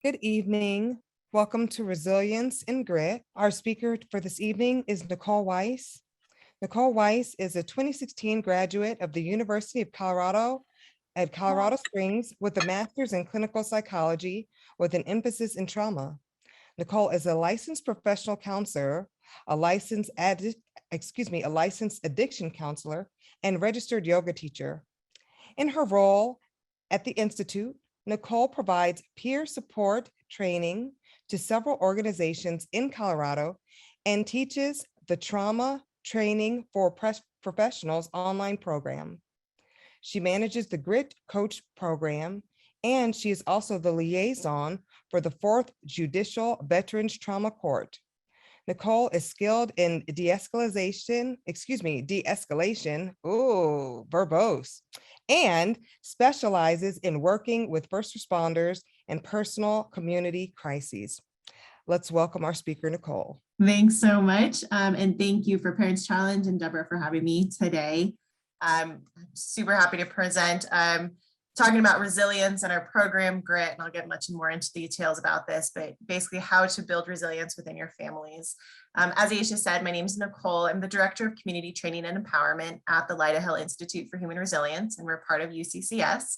Good evening. Welcome to Resilience and Grit. Our speaker for this evening is Nicole Weiss. Nicole Weiss is a 2016 graduate of the University of Colorado at Colorado Springs with a master's in clinical psychology with an emphasis in trauma. Nicole is a licensed professional counselor, a licensed addiction counselor, and registered yoga teacher. In her role at the Institute, Nicole provides peer support training to several organizations in Colorado and teaches the Trauma Training for Professionals online program. She manages the Grit Coach program, and she is also the liaison for the 4th Judicial Veterans Trauma Court. Nicole is skilled in de-escalation, verbose, and specializes in working with first responders and personal community crises. Let's welcome our speaker, Nicole. Thanks so much. And thank you for Parents Challenge and Deborah for having me today. I'm super happy to present talking about resilience and our program Grit, and I'll get much more into details about this, but basically how to build resilience within your families. As Aisha said, my name is Nicole. I'm the Director of Community Training and Empowerment at the Lyda Hill Institute for Human Resilience, and we're part of UCCS.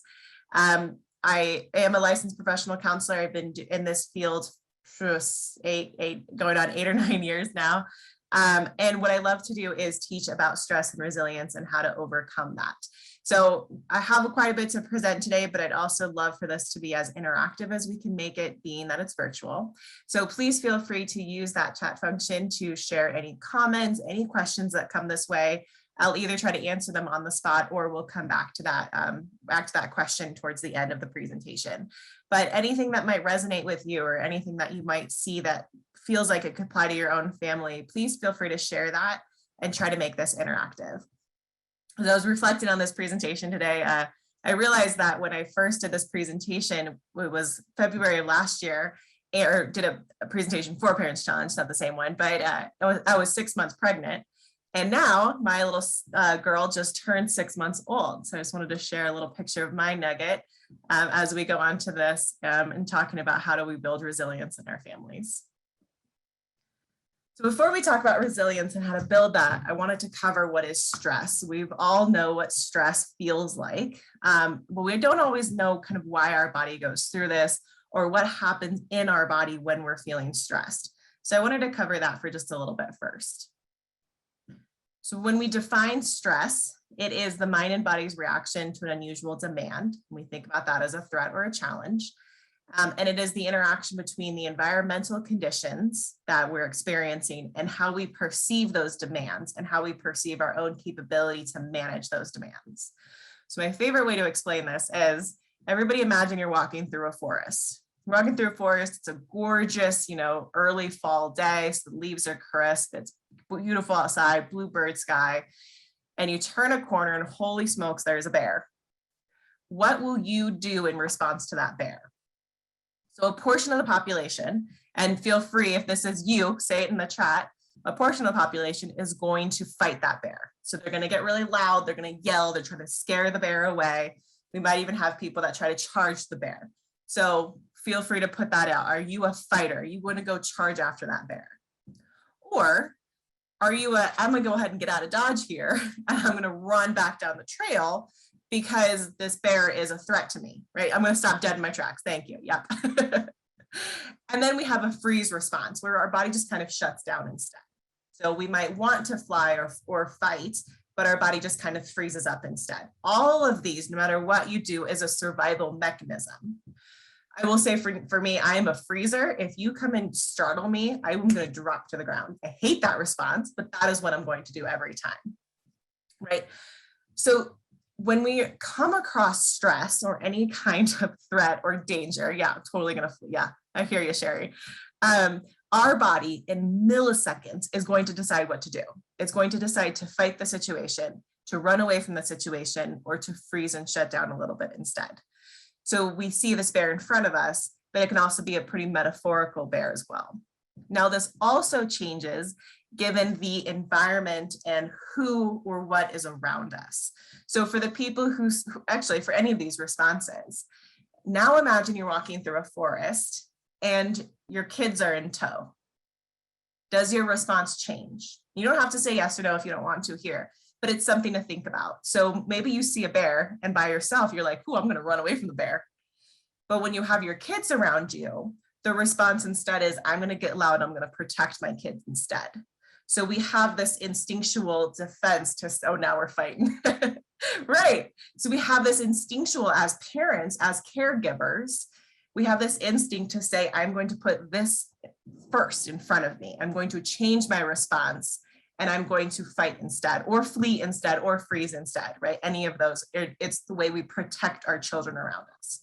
I am a licensed professional counselor. I've been in this field for going on 8 or 9 years now. And what I love to do is teach about stress and resilience and how to overcome that. So I have quite a bit to present today, but I'd also love for this to be as interactive as we can make it, being that it's virtual. So please feel free to use that chat function to share any comments, any questions that come this way. I'll either try to answer them on the spot, or we'll come back to that question towards the end of the presentation. But anything that might resonate with you, or anything that you might see that feels like it could apply to your own family, please feel free to share that and try to make this interactive. As I was reflecting on this presentation today, I realized that when I first did this presentation, it was February of last year, or did a presentation for Parents Challenge, not the same one, but I was 6 months pregnant. And now my little girl just turned 6 months old. So I just wanted to share a little picture of my nugget as we go on to this and talking about how do we build resilience in our families. So before we talk about resilience and how to build that, I wanted to cover what is stress. We all know what stress feels like, but we don't always know kind of why our body goes through this or what happens in our body when we're feeling stressed. So I wanted to cover that for just a little bit first. So when we define stress, it is the mind and body's reaction to an unusual demand. We think about that as a threat or a challenge. And it is the interaction between the environmental conditions that we're experiencing and how we perceive those demands and how we perceive our own capability to manage those demands. So my favorite way to explain this is, everybody imagine you're walking through a forest. You're walking through a forest, it's a gorgeous, early fall day, so the leaves are crisp, it's beautiful outside, bluebird sky, and you turn a corner and holy smokes, there's a bear. What will you do in response to that bear? So a portion of the population, and feel free if this is you, say it in the chat, a portion of the population is going to fight that bear. So they're going to get really loud, they're going to yell, they're trying to scare the bear away. We might even have people that try to charge the bear. So feel free to put that out. Are you a fighter? Are you going to go charge after that bear? Or are you I'm going to go ahead and get out of Dodge here, and I'm going to run back down the trail because this bear is a threat to me, right? I'm going to stop dead in my tracks. Thank you. Yep. And then we have a freeze response where our body just kind of shuts down instead. So we might want to fly or fight, but our body just kind of freezes up instead. All of these, no matter what you do, is a survival mechanism. I will say for me, I am a freezer. If you come and startle me, I'm going to drop to the ground. I hate that response, but that is what I'm going to do every time, right? So when we come across stress or any kind of threat or danger, I hear you, Sherry. Our body in milliseconds is going to decide what to do. It's going to decide to fight the situation, to run away from the situation, or to freeze and shut down a little bit instead. So we see this bear in front of us, but it can also be a pretty metaphorical bear as well. Now, this also changes given the environment and who or what is around us. So for the people for any of these responses, now imagine you're walking through a forest and your kids are in tow. Does your response change? You don't have to say yes or no if you don't want to here, but it's something to think about. So maybe you see a bear and by yourself, you're like, oh, I'm going to run away from the bear. But when you have your kids around you, the response instead is, I'm going to get loud. I'm going to protect my kids instead. So we have this instinctual defense to, oh, now we're fighting. Right. So we have this instinctual as parents, as caregivers, we have this instinct to say, I'm going to put this first in front of me. I'm going to change my response and I'm going to fight instead, or flee instead, or freeze instead, right? Any of those, it's the way we protect our children around us.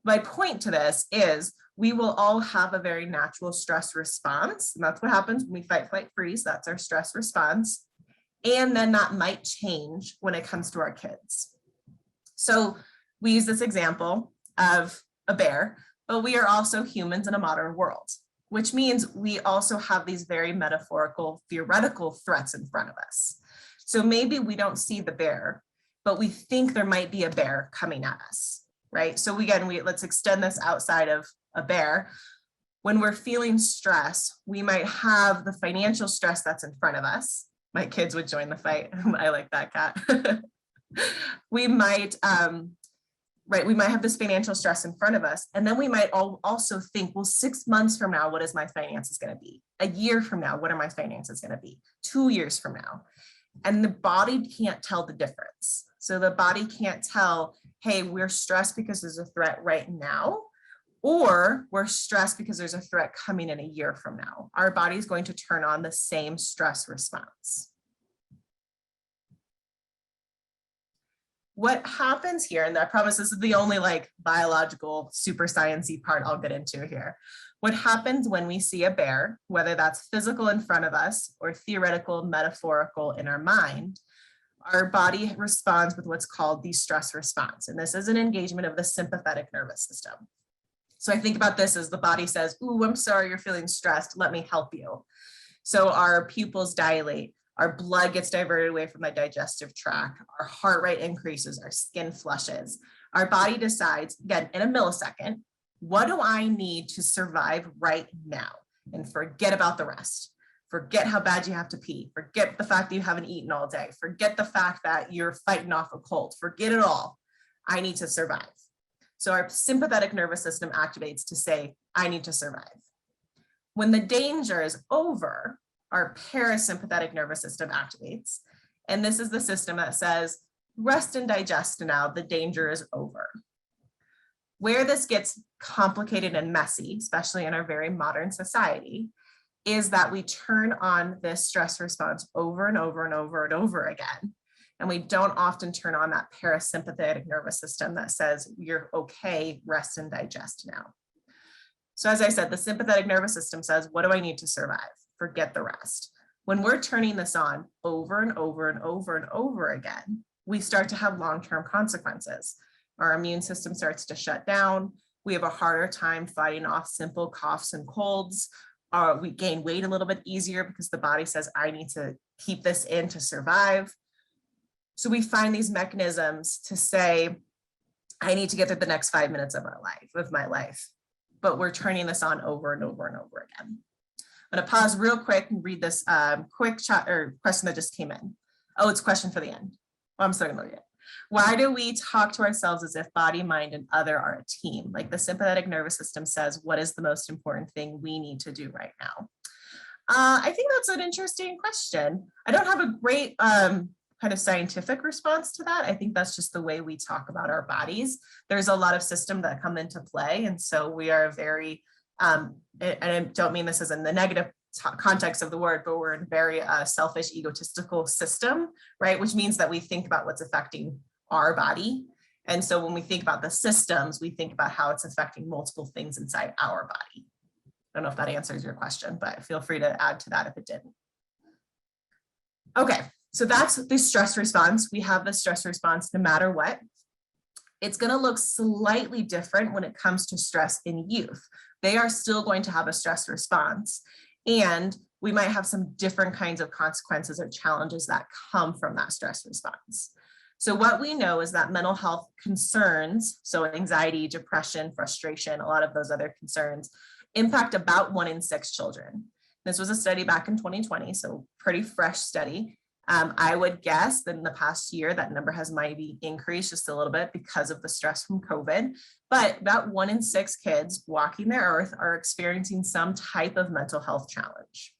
My point to this is we will all have a very natural stress response. And that's what happens when we fight, flight, freeze. That's our stress response. And then that might change when it comes to our kids. So we use this example of a bear, but we are also humans in a modern world, which means we also have these very metaphorical, theoretical threats in front of us. So maybe we don't see the bear, but we think there might be a bear coming at us, right? So again, let's extend this outside of a bear. When we're feeling stress, we might have the financial stress that's in front of us. My kids would join the fight. I like that cat. We might, right, we might have this financial stress in front of us. And then we might also think, well, 6 months from now, what is my finances going to be? A year from now, what are my finances going to be? 2 years from now? And the body can't tell the difference. So the body can't tell, hey, we're stressed because there's a threat right now, or we're stressed because there's a threat coming in a year from now. Our body is going to turn on the same stress response. What happens here, and I promise this is the only like biological super sciencey part I'll get into here. What happens when we see a bear, whether that's physical in front of us or theoretical, metaphorical in our mind, our body responds with what's called the stress response. And this is an engagement of the sympathetic nervous system. So I think about this as the body says, ooh, I'm sorry, you're feeling stressed. Let me help you. So our pupils dilate, our blood gets diverted away from the digestive tract, our heart rate increases, our skin flushes. Our body decides, again, in a millisecond, what do I need to survive right now? And forget about the rest. Forget how bad you have to pee. Forget the fact that you haven't eaten all day. Forget the fact that you're fighting off a cold. Forget it all. I need to survive. So our sympathetic nervous system activates to say, I need to survive. When the danger is over, our parasympathetic nervous system activates. And this is the system that says, rest and digest now, the danger is over. Where this gets complicated and messy, especially in our very modern society, is that we turn on this stress response over and over and over and over again. And we don't often turn on that parasympathetic nervous system that says, you're okay, rest and digest now. So as I said, the sympathetic nervous system says, what do I need to survive? Forget the rest. When we're turning this on over and over and over and over again, we start to have long-term consequences. Our immune system starts to shut down. We have a harder time fighting off simple coughs and colds. We gain weight a little bit easier because the body says, I need to keep this in to survive. So we find these mechanisms to say, I need to get through the next 5 minutes of my life, but we're turning this on over and over and over again. I'm going to pause real quick and read this quick chat or question that just came in. Oh, it's a question for the end. Well, I'm still going to read it. Why do we talk to ourselves as if body, mind, and other are a team? Like the sympathetic nervous system says, what is the most important thing we need to do right now? I think that's an interesting question. I don't have a great kind of scientific response to that. I think that's just the way we talk about our bodies. There's a lot of systems that come into play. And so we are very, and I don't mean this as in the negative context of the word, but we're in a very selfish, egotistical system, right? Which means that we think about what's affecting our body. And so when we think about the systems, we think about how it's affecting multiple things inside our body. I don't know if that answers your question, but feel free to add to that if it didn't. Okay, so that's the stress response. We have the stress response no matter what. It's going to look slightly different when it comes to stress in youth. They are still going to have a stress response. And we might have some different kinds of consequences or challenges that come from that stress response. So what we know is that mental health concerns, so anxiety, depression, frustration, a lot of those other concerns, impact about 1 in 6 children. This was a study back in 2020, so pretty fresh study. I would guess that in the past year, that number has maybe increased just a little bit because of the stress from COVID, but about 1 in 6 kids walking the earth are experiencing some type of mental health challenge.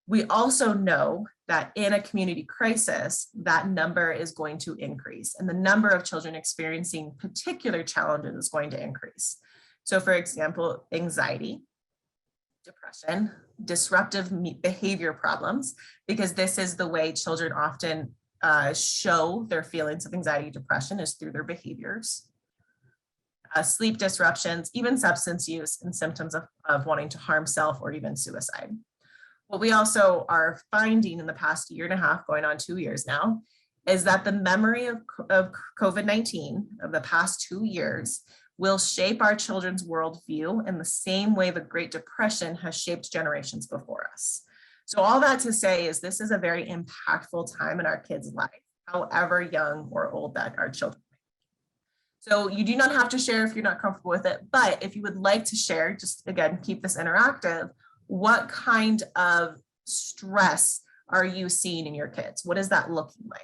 We also know that in a community crisis, that number is going to increase, and the number of children experiencing particular challenges is going to increase. So for example, anxiety, depression, disruptive behavior problems, because this is the way children often show their feelings of anxiety, depression is through their behaviors. Sleep disruptions, even substance use, and symptoms of wanting to harm self or even suicide. What we also are finding in the past 1.5 years, going on 2 years now, is that the memory of COVID-19 of the past 2 years will shape our children's worldview in the same way the Great Depression has shaped generations before us. So all that to say is this is a very impactful time in our kids' life, however young or old that our children. So you do not have to share if you're not comfortable with it, but if you would like to share, just again, keep this interactive. What kind of stress are you seeing in your kids? What is that looking like?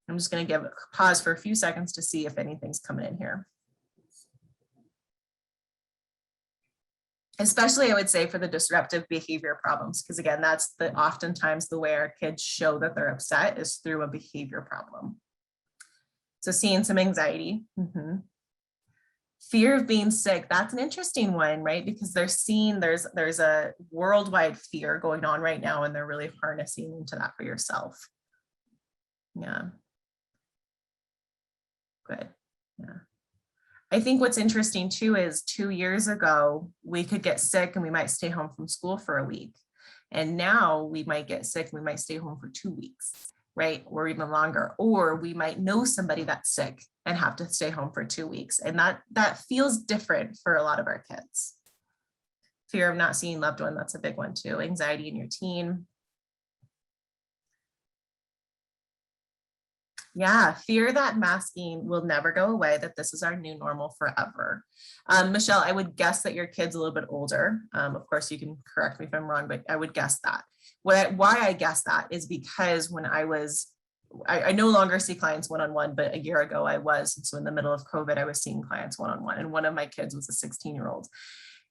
I'm just going to give a pause for a few seconds to see if anything's coming in here. Especially, I would say, for the disruptive behavior problems, because again, that's oftentimes the way our kids show that they're upset is through a behavior problem. So seeing some anxiety. Fear of being sick, that's an interesting one, right? Because they're seeing there's a worldwide fear going on right now, and they're really harnessing into that for yourself. Yeah. Good. Yeah. I think what's interesting too is 2 years ago, we could get sick and we might stay home from school for a week. And now we might get sick, and we might stay home for 2 weeks, right? Or even longer, or we might know somebody that's sick and have to stay home for 2 weeks. And that feels different for a lot of our kids. Fear of not seeing loved one, that's a big one too. Anxiety in your teen. Yeah, fear that masking will never go away, that this is our new normal forever. Michelle, I would guess that your kid's a little bit older. Of course, you can correct me if I'm wrong, but I would guess that. Why I guess that is because when I no longer see clients one-on-one, but a year ago I was. And so in the middle of COVID, I was seeing clients one-on-one, and one of my kids was a 16-year-old.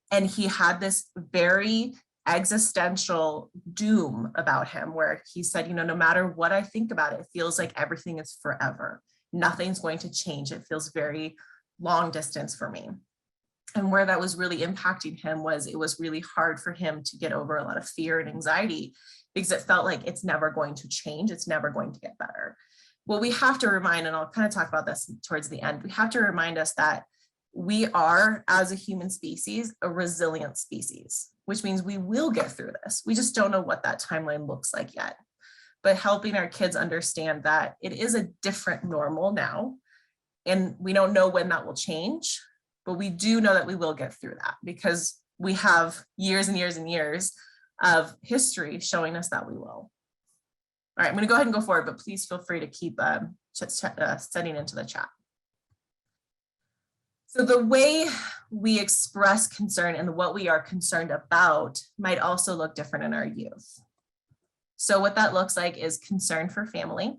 And he had this very existential doom about him where he said, no matter what I think about it, it feels like everything is forever. Nothing's going to change. It feels very long distance for me. And where that was really impacting him was it was really hard for him to get over a lot of fear and anxiety because it felt like it's never going to change. It's never going to get better. Well, we have to remind, and I'll kind of talk about this towards the end, we have to remind us that we are, as a human species, a resilient species, which means we will get through this. We just don't know what that timeline looks like yet. But helping our kids understand that it is a different normal now, and we don't know when that will change, but we do know that we will get through that because we have years and years and years of history showing us that we will. All right, I'm going to go ahead and go forward, but please feel free to keep sending into the chat. So the way we express concern and what we are concerned about might also look different in our youth. So what that looks like is concern for family,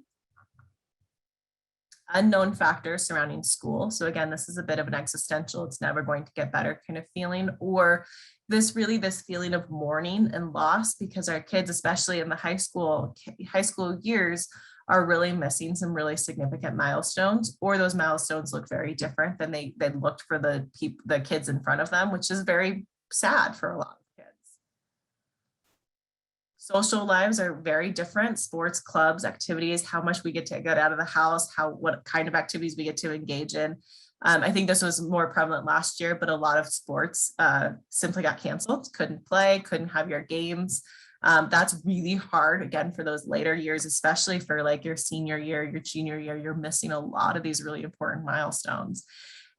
unknown factors surrounding school. So again, this is a bit of an existential, it's never going to get better kind of feeling, or this feeling of mourning and loss because our kids, especially in the high school years, are really missing some really significant milestones, or those milestones look very different than they looked for the kids in front of them, which is very sad for a lot of kids. Social lives are very different. Sports, clubs, activities, how much we get to get out of the house, what kind of activities we get to engage in. I think this was more prevalent last year, but a lot of sports simply got canceled, couldn't play, couldn't have your games. That's really hard, again, for those later years, especially for like your senior year, your junior year, you're missing a lot of these really important milestones.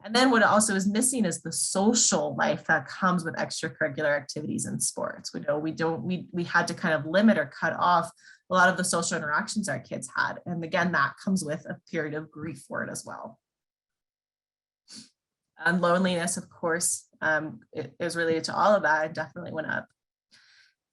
And then what also is missing is the social life that comes with extracurricular activities and sports. We know we had to kind of limit or cut off a lot of the social interactions our kids had. And again, that comes with a period of grief for it as well. And loneliness, of course, it is related to all of that. It definitely went up.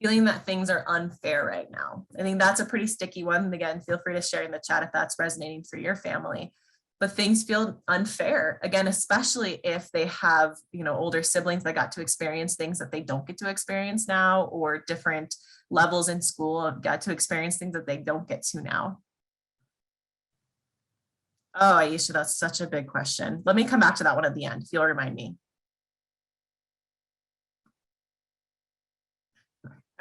Feeling that things are unfair right now. I think that's a pretty sticky one. And again, feel free to share in the chat if that's resonating for your family. But things feel unfair, again, especially if they have, older siblings that got to experience things that they don't get to experience now, or different levels in school have got to experience things that they don't get to now. Oh, Aisha, that's such a big question. Let me come back to that one at the end, if you'll remind me.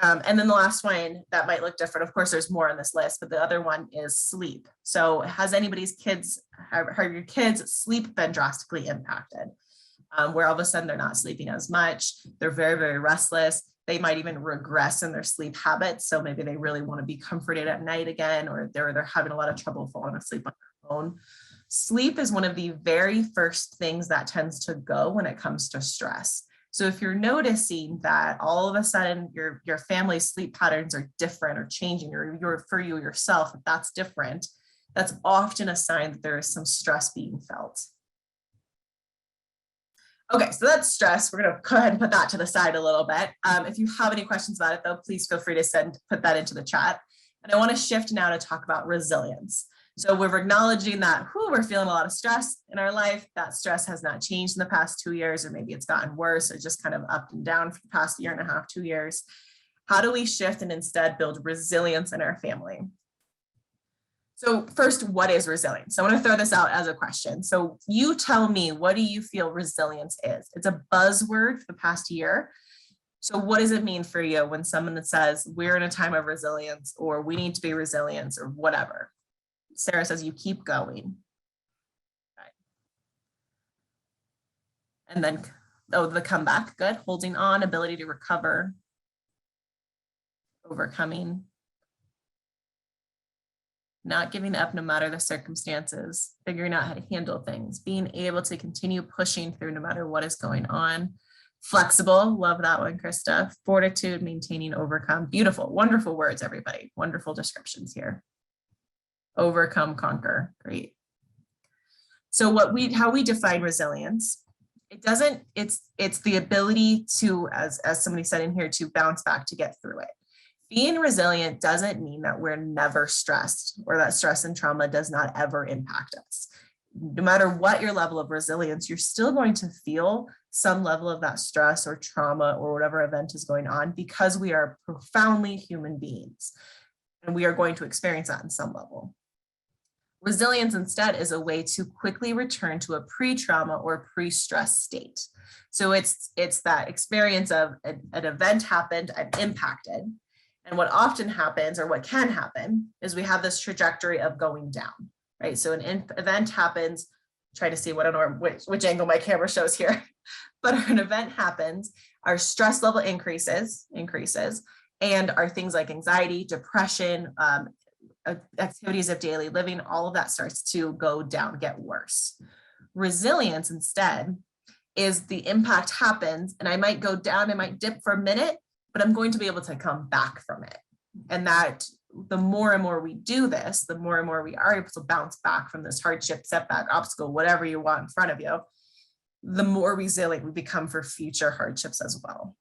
And then the last one that might look different, of course, there's more on this list, but the other one is sleep. So have your kids' sleep been drastically impacted? Where all of a sudden they're not sleeping as much, they're very, very restless. They might even regress in their sleep habits. So maybe they really want to be comforted at night again, or they're having a lot of trouble falling asleep on their own. Sleep is one of the very first things that tends to go when it comes to stress. So if you're noticing that all of a sudden your family's sleep patterns are different or changing, or for you yourself, if that's different, that's often a sign that there is some stress being felt. Okay, so that's stress. We're going to go ahead and put that to the side a little bit. If you have any questions about it, though, please feel free to put that into the chat. And I want to shift now to talk about resilience. So we're acknowledging that we're feeling a lot of stress in our life. That stress has not changed in the past 2 years, or maybe it's gotten worse, or just kind of up and down for the past 1.5 years, 2 years. How do we shift and instead build resilience in our family? So first, what is resilience? I want to throw this out as a question. So you tell me, what do you feel resilience is? It's a buzzword for the past year. So what does it mean for you when someone says we're in a time of resilience, or we need to be resilient, or whatever? Sarah says you keep going. Right. And then, the comeback, good. Holding on, ability to recover, overcoming, not giving up no matter the circumstances, figuring out how to handle things, being able to continue pushing through no matter what is going on. Flexible, love that one, Krista. Fortitude, maintaining, overcome. Beautiful, wonderful words, everybody. Wonderful descriptions here. Overcome, conquer, great. So how we define resilience, it's the ability to, as somebody said in here, to bounce back, to get through it. Being resilient doesn't mean that we're never stressed, or that stress and trauma does not ever impact us. No matter what your level of resilience, you're still going to feel some level of that stress or trauma or whatever event is going on, because we are profoundly human beings, and we are going to experience that in some level. Resilience instead is a way to quickly return to a pre-trauma or pre-stress state. So it's that experience of an event happened, I'm impacted. And what often happens, or what can happen, is we have this trajectory of going down, right? So an event happens, try to see which angle my camera shows here, but an event happens, our stress level increases, and our things like anxiety, depression, activities of daily living, all of that starts to go down, get worse. Resilience instead is the impact happens, and I might go down, I might dip for a minute, but I'm going to be able to come back from it. And that the more and more we do this, the more and more we are able to bounce back from this hardship, setback, obstacle, whatever you want in front of you, the more resilient we become for future hardships as well.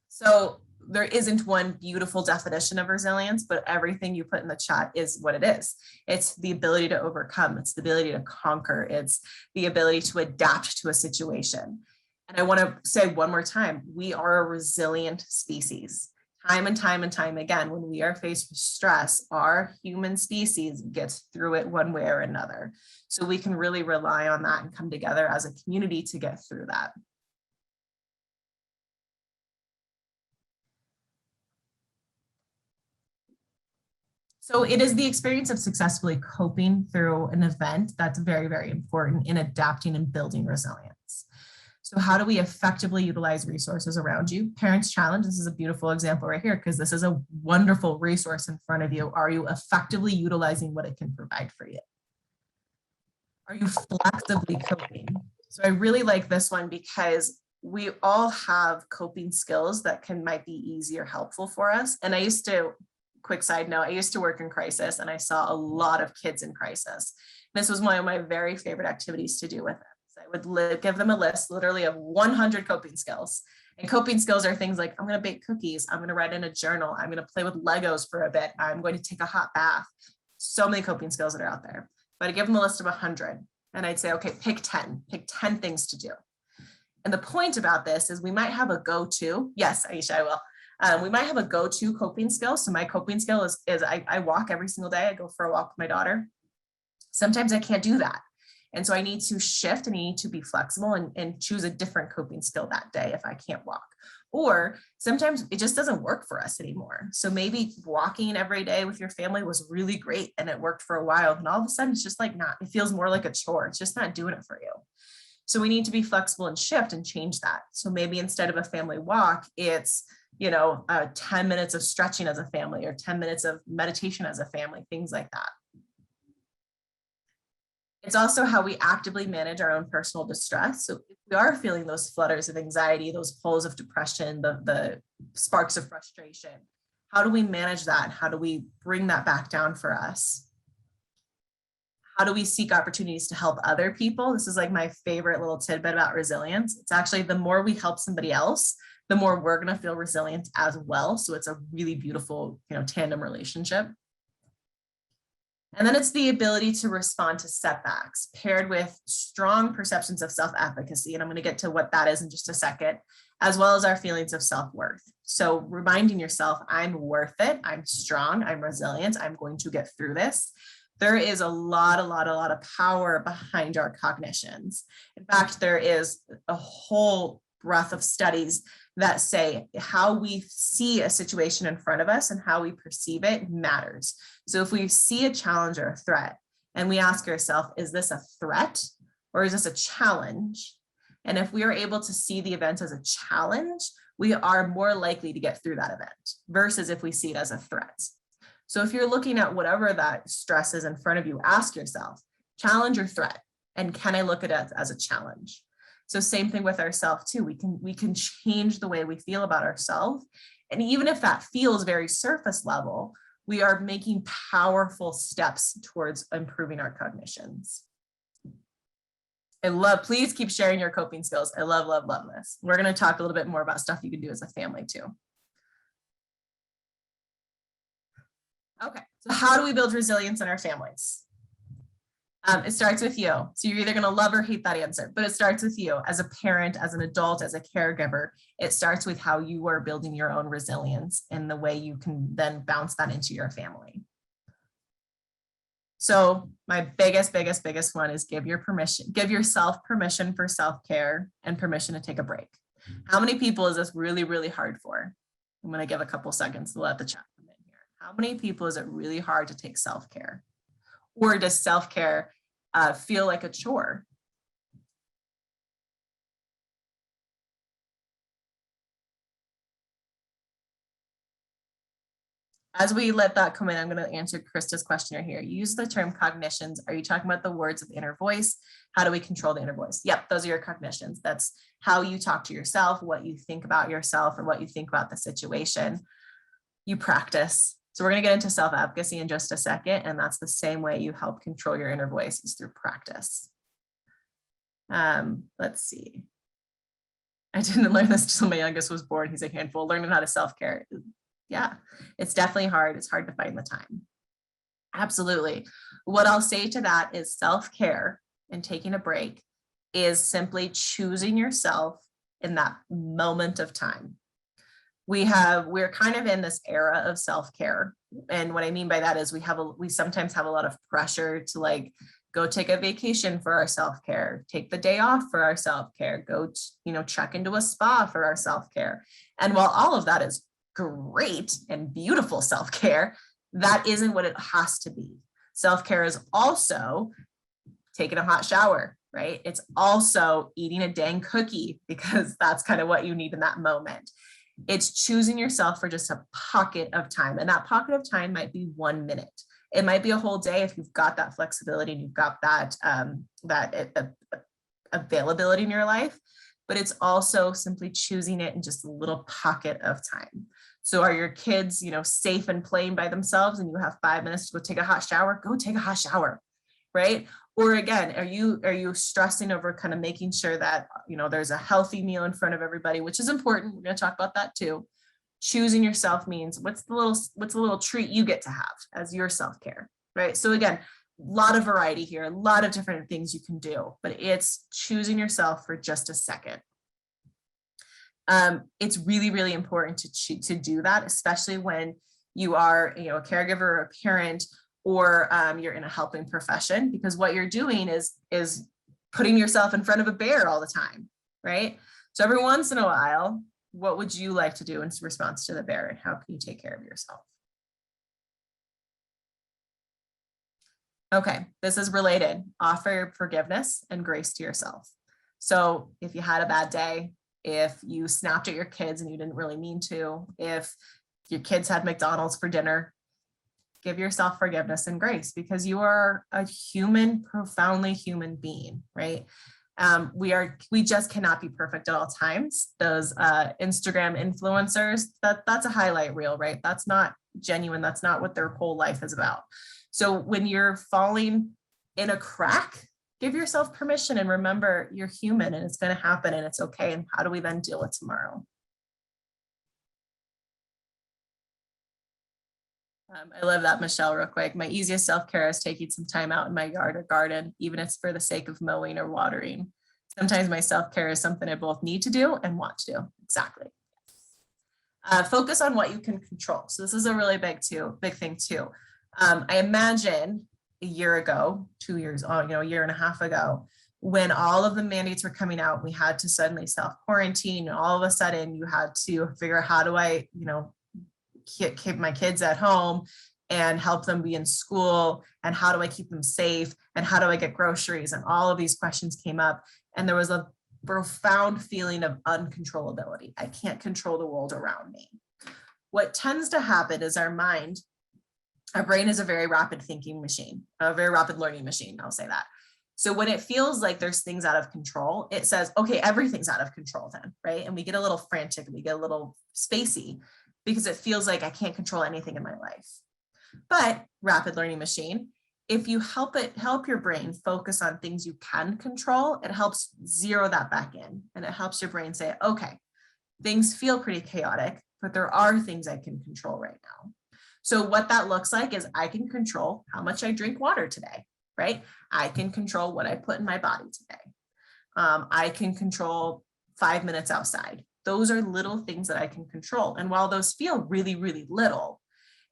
So there isn't one beautiful definition of resilience, but everything you put in the chat is what it is. It's the ability to overcome. It's the ability to conquer. It's the ability to adapt to a situation. And I want to say one more time, we are a resilient species. Time and time and time again, when we are faced with stress, our human species gets through it one way or another. So we can really rely on that and come together as a community to get through that. So it is the experience of successfully coping through an event that's very, very important in adapting and building resilience. So how do we effectively utilize resources around you? Parents Challenge, this is a beautiful example right here, because this is a wonderful resource in front of you. Are you effectively utilizing what it can provide for you? Are you flexibly coping? So I really like this one because we all have coping skills that might be easy or helpful for us. And I used to, quick side note, I used to work in crisis and I saw a lot of kids in crisis. This was one of my very favorite activities to do with them. So I would give them a list literally of 100 coping skills. And coping skills are things like, I'm going to bake cookies, I'm going to write in a journal, I'm going to play with Legos for a bit, I'm going to take a hot bath. So many coping skills that are out there. But I give them a list of 100 and I'd say, okay, pick 10 things to do. And the point about this is we might have a go-to. Yes, Aisha, I will. We might have a go-to coping skill. So my coping skill is I walk every single day. I go for a walk with my daughter. Sometimes I can't do that. And so I need to shift and I need to be flexible and choose a different coping skill that day if I can't walk. Or sometimes it just doesn't work for us anymore. So maybe walking every day with your family was really great and it worked for a while. And all of a sudden it's just like it feels more like a chore. It's just not doing it for you. So we need to be flexible and shift and change that. So maybe instead of a family walk, it's 10 minutes of stretching as a family or 10 minutes of meditation as a family, things like that. It's also how we actively manage our own personal distress. So if we are feeling those flutters of anxiety, those pulls of depression, the sparks of frustration, how do we manage that? How do we bring that back down for us? How do we seek opportunities to help other people? This is like my favorite little tidbit about resilience. It's actually the more we help somebody else, the more we're going to feel resilient as well. So it's a really beautiful, tandem relationship. And then it's the ability to respond to setbacks paired with strong perceptions of self-efficacy. And I'm going to get to what that is in just a second, as well as our feelings of self-worth. So reminding yourself, I'm worth it. I'm strong. I'm resilient. I'm going to get through this. There is a lot of power behind our cognitions. In fact, there is a whole breadth of studies that say how we see a situation in front of us and how we perceive it matters. So if we see a challenge or a threat and we ask ourselves, is this a threat or is this a challenge? And if we are able to see the event as a challenge, we are more likely to get through that event versus if we see it as a threat. So if you're looking at whatever that stress is in front of you, ask yourself, challenge or threat? And can I look at it as a challenge? So same thing with ourselves too. We can change the way we feel about ourselves. And even if that feels very surface level, we are making powerful steps towards improving our cognitions. Please keep sharing your coping skills. I love this. We're going to talk a little bit more about stuff you can do as a family too. Okay, so how do we build resilience in our families? It starts with you. So you're either going to love or hate that answer, but it starts with you as a parent, as an adult, as a caregiver. It starts with how you are building your own resilience and the way you can then bounce that into your family. So my biggest one is give yourself permission for self-care and permission to take a break. How many people is this really, really hard for? I'm going to give a couple seconds to let the chat come in here. How many people is it really hard to take self-care? Or does self-care feel like a chore? As we let that come in, I'm going to answer Krista's question here. You use the term cognitions. Are you talking about the words of the inner voice? How do we control the inner voice? Yep, those are your cognitions. That's how you talk to yourself, what you think about yourself, or what you think about the situation. You practice. So we're going to get into self-advocacy in just a second, and that's the same way you help control your inner voice is through practice. Let's see. I didn't learn this until my youngest was born. He's a handful. Learning how to self-care. Yeah, it's definitely hard. It's hard to find the time. Absolutely. What I'll say to that is self-care and taking a break is simply choosing yourself in that moment of time. We're kind of in this era of self-care. And what I mean by that is we sometimes have a lot of pressure to go take a vacation for our self-care, take the day off for our self-care, go, check into a spa for our self-care. And while all of that is great and beautiful self-care, that isn't what it has to be. Self-care is also taking a hot shower, right? It's also eating a dang cookie because that's kind of what you need in that moment. It's choosing yourself for just a pocket of time. And that pocket of time might be 1 minute. It might be a whole day if you've got that flexibility and you've got that availability in your life, but it's also simply choosing it in just a little pocket of time. So are your kids, safe and playing by themselves and you have 5 minutes to go take a hot shower? Go take a hot shower, right? Or again, are you stressing over kind of making sure that, there's a healthy meal in front of everybody, which is important. We're going to talk about that too. Choosing yourself means what's the little treat you get to have as your self-care, right? So again, a lot of variety here, a lot of different things you can do, but it's choosing yourself for just a second. It's really, really important to do that, especially when you are, a caregiver or a parent, or you're in a helping profession, because what you're doing is putting yourself in front of a bear all the time, right? So every once in a while, what would you like to do in response to the bear, and how can you take care of yourself? Okay, this is related. Offer forgiveness and grace to yourself. So if you had a bad day, if you snapped at your kids and you didn't really mean to, if your kids had McDonald's for dinner, give yourself forgiveness and grace, because you are a human, profoundly human being, right? We just cannot be perfect at all times. Those Instagram influencers, that's a highlight reel, right? That's not genuine. That's not what their whole life is about. So when you're falling in a crack, give yourself permission and remember you're human and it's going to happen and it's okay. And how do we then deal with tomorrow? I love that, Michelle, real quick. My easiest self-care is taking some time out in my yard or garden, even if it's for the sake of mowing or watering. Sometimes my self-care is something I both need to do and want to do. Exactly. Focus on what you can control. So this is a really big thing too. I imagine a year ago, 2 years, a year and a half ago, when all of the mandates were coming out, we had to suddenly self-quarantine, and all of a sudden you had to figure out, how do I, keep my kids at home and help them be in school, and how do I keep them safe, and how do I get groceries, and all of these questions came up, and there was a profound feeling of uncontrollability. I can't control the world around me. What tends to happen is our brain is a very rapid thinking machine, a very rapid learning machine, I'll say that. So when it feels like there's things out of control, it says, okay, everything's out of control then, right? And we get a little frantic and we get a little spacey, because it feels like I can't control anything in my life. But rapid learning machine, if you help your brain focus on things you can control, it helps zero that back in, and it helps your brain say, okay, things feel pretty chaotic, but there are things I can control right now. So what that looks like is I can control how much I drink water today, right? I can control what I put in my body today. I can control 5 minutes outside. Those are little things that I can control. And while those feel really, really little,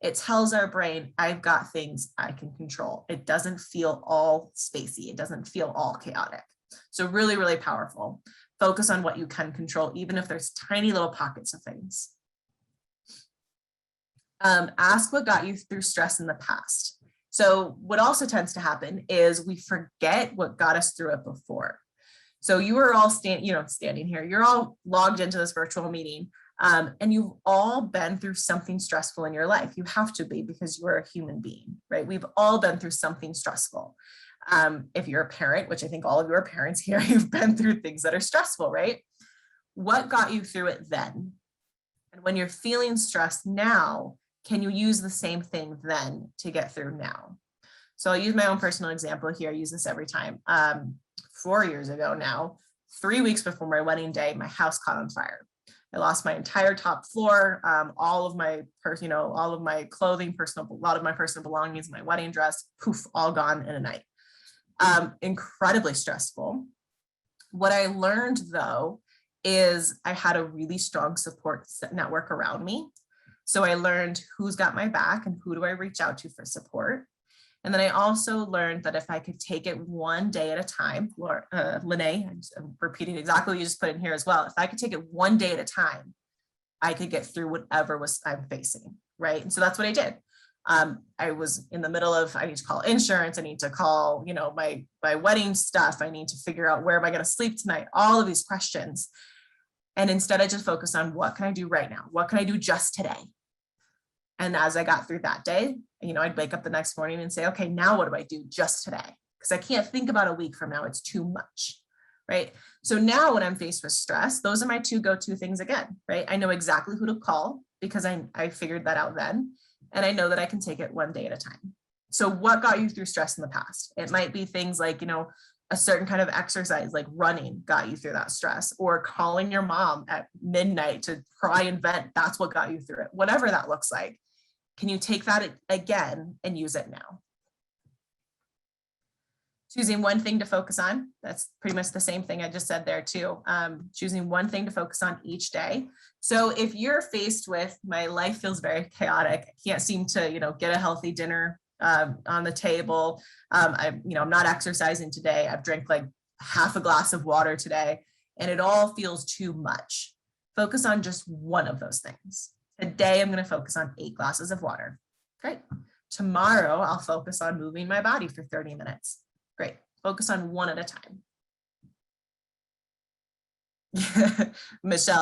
it tells our brain, I've got things I can control. It doesn't feel all spacey. It doesn't feel all chaotic. So really, really powerful. Focus on what you can control, even if there's tiny little pockets of things. Ask what got you through stress in the past. So what also tends to happen is we forget what got us through it before. So you are all standing here, you're all logged into this virtual meeting, and you've all been through something stressful in your life. You have to be, because you are a human being, right? We've all been through something stressful. If you're a parent, which I think all of you are parents here, you've been through things that are stressful, right? What got you through it then? And when you're feeling stressed now, can you use the same thing then to get through now? So I'll use my own personal example here. I use this every time. 4 years ago now, 3 weeks before my wedding day, my house caught on fire. I lost my entire top floor, all of my clothing, a lot of my personal belongings, my wedding dress, poof, all gone in a night. Incredibly stressful. What I learned though, is I had a really strong support network around me. So I learned who's got my back and who do I reach out to for support. And then I also learned that if I could take it one day at a time, Lene, I'm repeating exactly what you just put in here as well. If I could take it one day at a time, I could get through whatever I'm facing, right? And so that's what I did. I was in the middle of, I need to call insurance. I need to call, my wedding stuff. I need to figure out, where am I going to sleep tonight? All of these questions. And instead I just focused on, what can I do right now? What can I do just today? And as I got through that day, I'd wake up the next morning and say, okay, now what do I do just today? Because I can't think about a week from now. It's too much. right? So now when I'm faced with stress, those are my two go-to things again, right? I know exactly who to call because I figured that out then. And I know that I can take it one day at a time. So what got you through stress in the past? It might be things like, a certain kind of exercise like running got you through that stress, or calling your mom at midnight to cry and vent. That's what got you through it. Whatever that looks like. Can you take that again and use it now? Choosing one thing to focus on. That's pretty much the same thing I just said there too. Choosing one thing to focus on each day. So if you're faced with, my life feels very chaotic, I can't seem to, get a healthy dinner on the table. I'm not exercising today. I've drank like half a glass of water today, and it all feels too much. Focus on just one of those things. Today, I'm going to focus on 8 glasses of water. Great. Tomorrow, I'll focus on moving my body for 30 minutes. Great. Focus on one at a time. Michelle,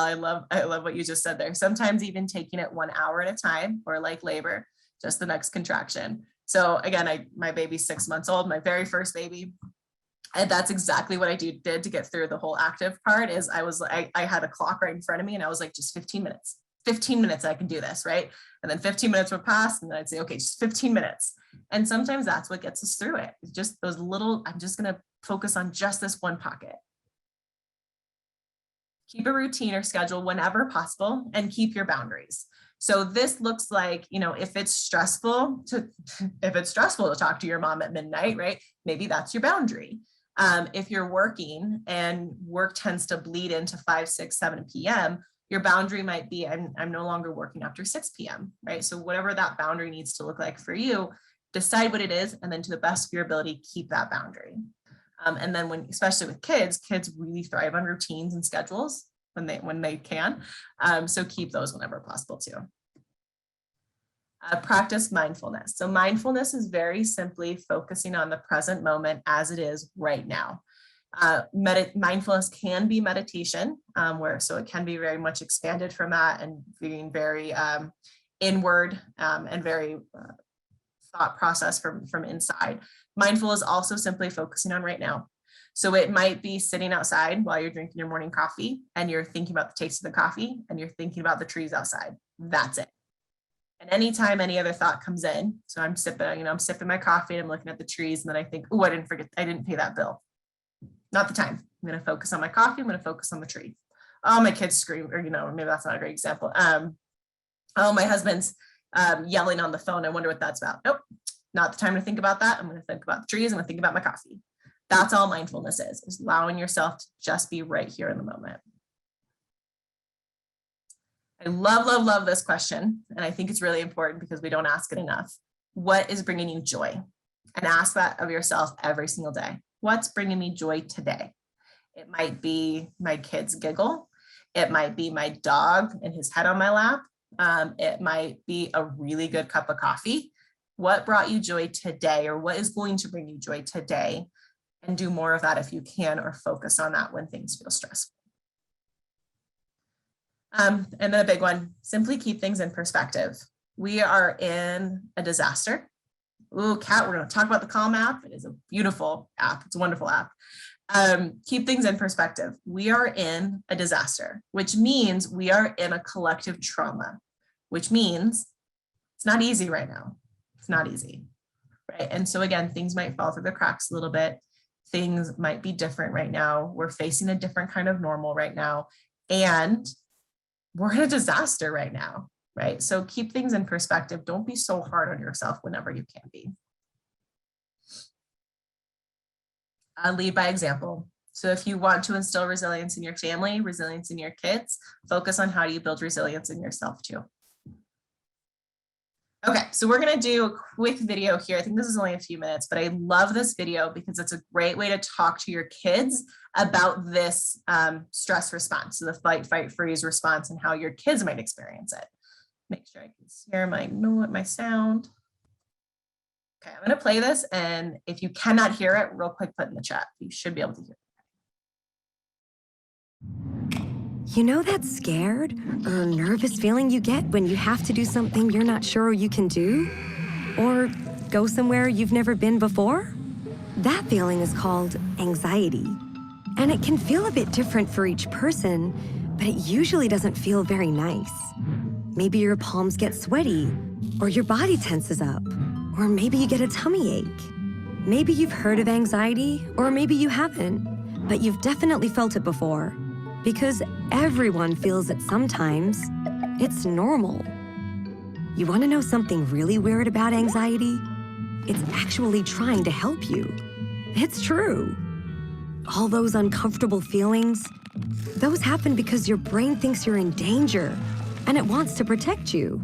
I love what you just said there. Sometimes even taking it 1 hour at a time, or like labor, just the next contraction. So again, my baby's 6 months old, my very first baby. And that's exactly what I did to get through the whole active part. Is I had a clock right in front of me, and I was like, just 15 minutes. 15 minutes, I can do this, right? And then 15 minutes would pass, and then I'd say, okay, just 15 minutes. And sometimes that's what gets us through it. It's just those little, I'm just gonna focus on just this one pocket. Keep a routine or schedule whenever possible, and keep your boundaries. So this looks like, if it's stressful to talk to your mom at midnight, right? Maybe that's your boundary. If you're working and work tends to bleed into 5, 6, 7 p.m., your boundary might be, I'm no longer working after 6 p.m., right? So whatever that boundary needs to look like for you, decide what it is, and then to the best of your ability, keep that boundary. And then especially with kids really thrive on routines and schedules when they can. So keep those whenever possible too. Practice mindfulness. So mindfulness is very simply focusing on the present moment as it is right now. Mindfulness can be meditation, so it can be very much expanded from that and being very inward and very thought process from inside. Mindful is also simply focusing on right now. So it might be sitting outside while you're drinking your morning coffee, and you're thinking about the taste of the coffee, and you're thinking about the trees outside. That's it. And anytime any other thought comes in, so I'm sipping my coffee and I'm looking at the trees, and then I think, oh, I didn't pay that bill. Not the time. I'm going to focus on my coffee. I'm going to focus on the tree. Oh, my kids scream, or, maybe that's not a great example. Oh, my husband's yelling on the phone. I wonder what that's about. Nope, not the time to think about that. I'm going to think about the trees. I'm going to think about my coffee. That's all mindfulness is allowing yourself to just be right here in the moment. I love this question. And I think it's really important because we don't ask it enough. What is bringing you joy? And ask that of yourself every single day. What's bringing me joy today? It might be my kids giggle. It might be my dog and his head on my lap. It might be a really good cup of coffee. What brought you joy today, or what is going to bring you joy today? And do more of that if you can, or focus on that when things feel stressful. And then a big one, simply keep things in perspective. We are in a disaster. Ooh, Kat, we're going to talk about the Calm app. It is a beautiful app. It's a wonderful app. Keep things in perspective. We are in a disaster, which means we are in a collective trauma, which means it's not easy right now. It's not easy, right? And so again, things might fall through the cracks a little bit. Things might be different right now. We're facing a different kind of normal right now. And we're in a disaster right now, right? So keep things in perspective. Don't be so hard on yourself whenever you can be. Lead by example. So if you want to instill resilience in your family, resilience in your kids, focus on how do you build resilience in yourself too. Okay, so we're gonna do a quick video here. I think this is only a few minutes, but I love this video because it's a great way to talk to your kids about this stress response, so the fight, freeze response, and how your kids might experience it. Make sure I can share my sound. Okay, I'm gonna play this, and if you cannot hear it, real quick, put in the chat. You should be able to hear it. You know that scared or nervous feeling you get when you have to do something you're not sure you can do? Or go somewhere you've never been before? That feeling is called anxiety. And it can feel a bit different for each person, but it usually doesn't feel very nice. Maybe your palms get sweaty, or your body tenses up, or maybe you get a tummy ache. Maybe you've heard of anxiety, or maybe you haven't, but you've definitely felt it before. Because everyone feels it sometimes. It's normal. You want to know something really weird about anxiety? It's actually trying to help you. It's true. All those uncomfortable feelings, those happen because your brain thinks you're in danger and it wants to protect you.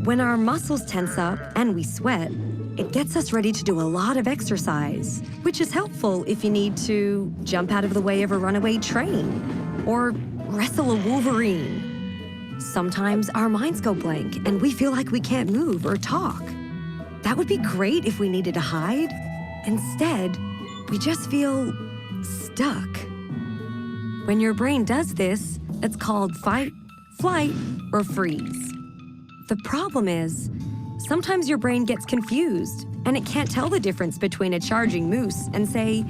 When our muscles tense up and we sweat, it gets us ready to do a lot of exercise, which is helpful if you need to jump out of the way of a runaway train or wrestle a wolverine. Sometimes our minds go blank and we feel like we can't move or talk. That would be great if we needed to hide. Instead, we just feel stuck. When your brain does this, it's called fight, flight, or freeze. The problem is, sometimes your brain gets confused and it can't tell the difference between a charging moose and, say,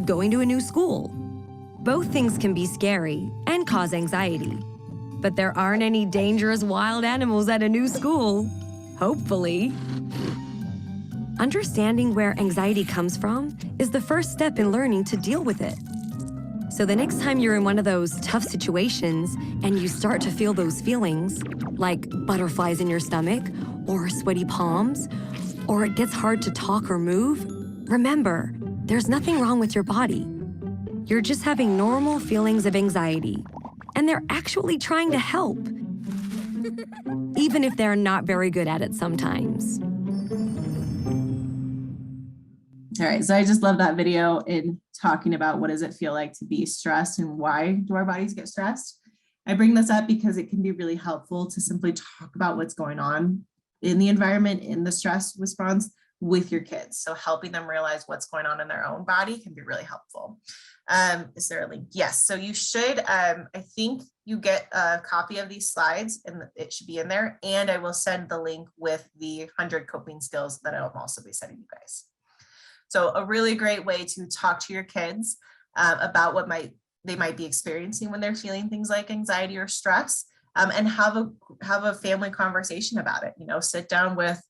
going to a new school. Both things can be scary and cause anxiety. But there aren't any dangerous wild animals at a new school, hopefully. Understanding where anxiety comes from is the first step in learning to deal with it. So the next time you're in one of those tough situations and you start to feel those feelings, like butterflies in your stomach or sweaty palms, or it gets hard to talk or move, remember, there's nothing wrong with your body. You're just having normal feelings of anxiety, and they're actually trying to help, even if they're not very good at it sometimes. All right, so I just love that video in talking about what does it feel like to be stressed and why do our bodies get stressed. I bring this up because it can be really helpful to simply talk about what's going on in the environment, in the stress response with your kids. So helping them realize what's going on in their own body can be really helpful. Is there a link? Yes. So you should, I think you get a copy of these slides and it should be in there. And I will send the link with the 100 coping skills that I'll also be sending you guys. So a really great way to talk to your kids about what they might be experiencing when they're feeling things like anxiety or stress, and have a family conversation about it. Sit down with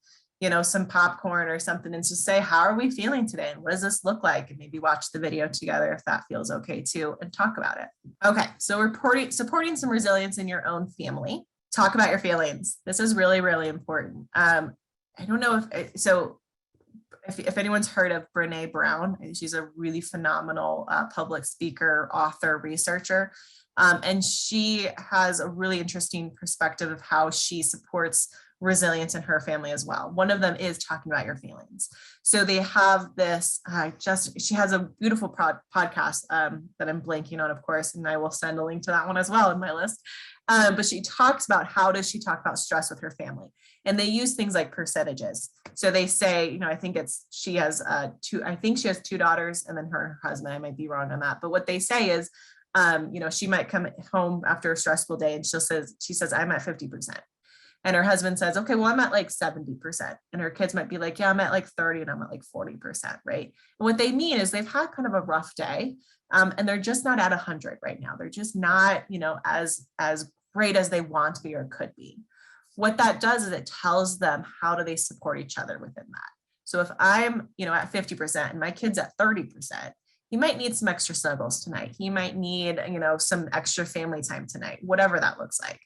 some popcorn or something and just say, how are we feeling today? And what does this look like? And maybe watch the video together if that feels okay too, and talk about it. Okay, so supporting some resilience in your own family. Talk about your feelings. This is really, really important. I don't know if anyone's heard of Brene Brown. She's a really phenomenal public speaker, author, researcher. And she has a really interesting perspective of how she supports resilience in her family as well. One of them is talking about your feelings. So they have this, she has a beautiful podcast that I'm blanking on, of course, and I will send a link to that one as well in my list. But she talks about how does she talk about stress with her family? And they use things like percentages. So they say, I think she has two daughters and then her husband, I might be wrong on that. But what they say is, she might come home after a stressful day and she says, I'm at 50%. And her husband says, okay, well, I'm at like 70%. And her kids might be like, yeah, I'm at like 30 and I'm at like 40%, right? And what they mean is they've had kind of a rough day, and they're just not at 100 right now. They're just not, as great as they want to be or could be. What that does is it tells them how do they support each other within that. So if I'm, at 50% and my kid's at 30%, he might need some extra snuggles tonight. He might need, some extra family time tonight, whatever that looks like.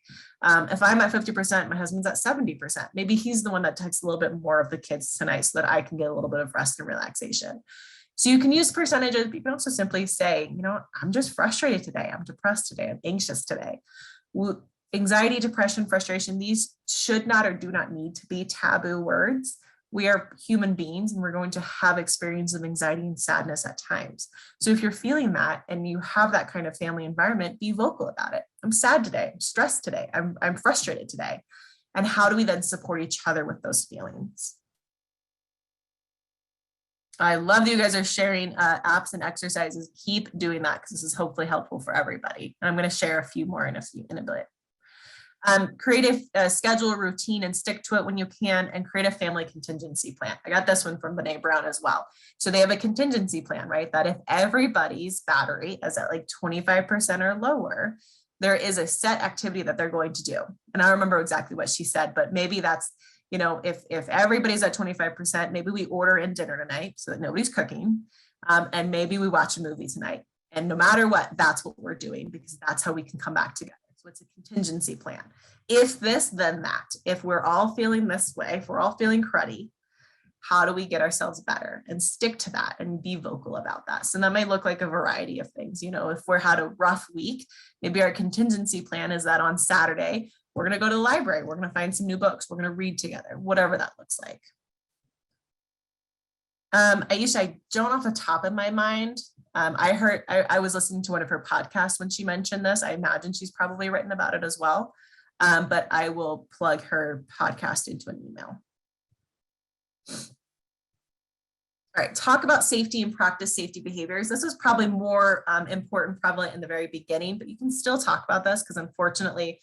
If I'm at 50%, my husband's at 70%, maybe he's the one that takes a little bit more of the kids tonight so that I can get a little bit of rest and relaxation. So you can use percentages, but you can also simply say, I'm just frustrated today. I'm depressed today. I'm anxious today. Anxiety, depression, frustration, these should not or do not need to be taboo words. We are human beings and we're going to have experiences of anxiety and sadness at times. So if you're feeling that and you have that kind of family environment, be vocal about it. I'm sad today. I'm stressed today. I'm frustrated today. And how do we then support each other with those feelings? I love that you guys are sharing apps and exercises. Keep doing that because this is hopefully helpful for everybody. And I'm going to share a few more in a bit. Create a schedule, a routine, and stick to it when you can, and create a family contingency plan. I got this one from Brene Brown as well. So they have a contingency plan, right? That if everybody's battery is at like 25% or lower, there is a set activity that they're going to do. And I remember exactly what she said, but maybe that's, you know, if everybody's at 25%, maybe we order in dinner tonight so that nobody's cooking. And maybe we watch a movie tonight. And no matter what, that's what we're doing, because that's how we can come back together. So it's a contingency plan. If this, then that. If we're all feeling this way, if we're all feeling cruddy, how do we get ourselves better, and stick to that and be vocal about that? So that might look like a variety of things. You know, if we're had a rough week, maybe our contingency plan is that on Saturday, we're going to go to the library. We're going to find some new books. We're going to read together, whatever that looks like. Aisha, I don't off the top of my mind. I was listening to one of her podcasts when she mentioned this. I imagine she's probably written about it as well. But I will plug her podcast into an email. All right, talk about safety and practice safety behaviors. This is probably more important, prevalent in the very beginning, but you can still talk about this because unfortunately,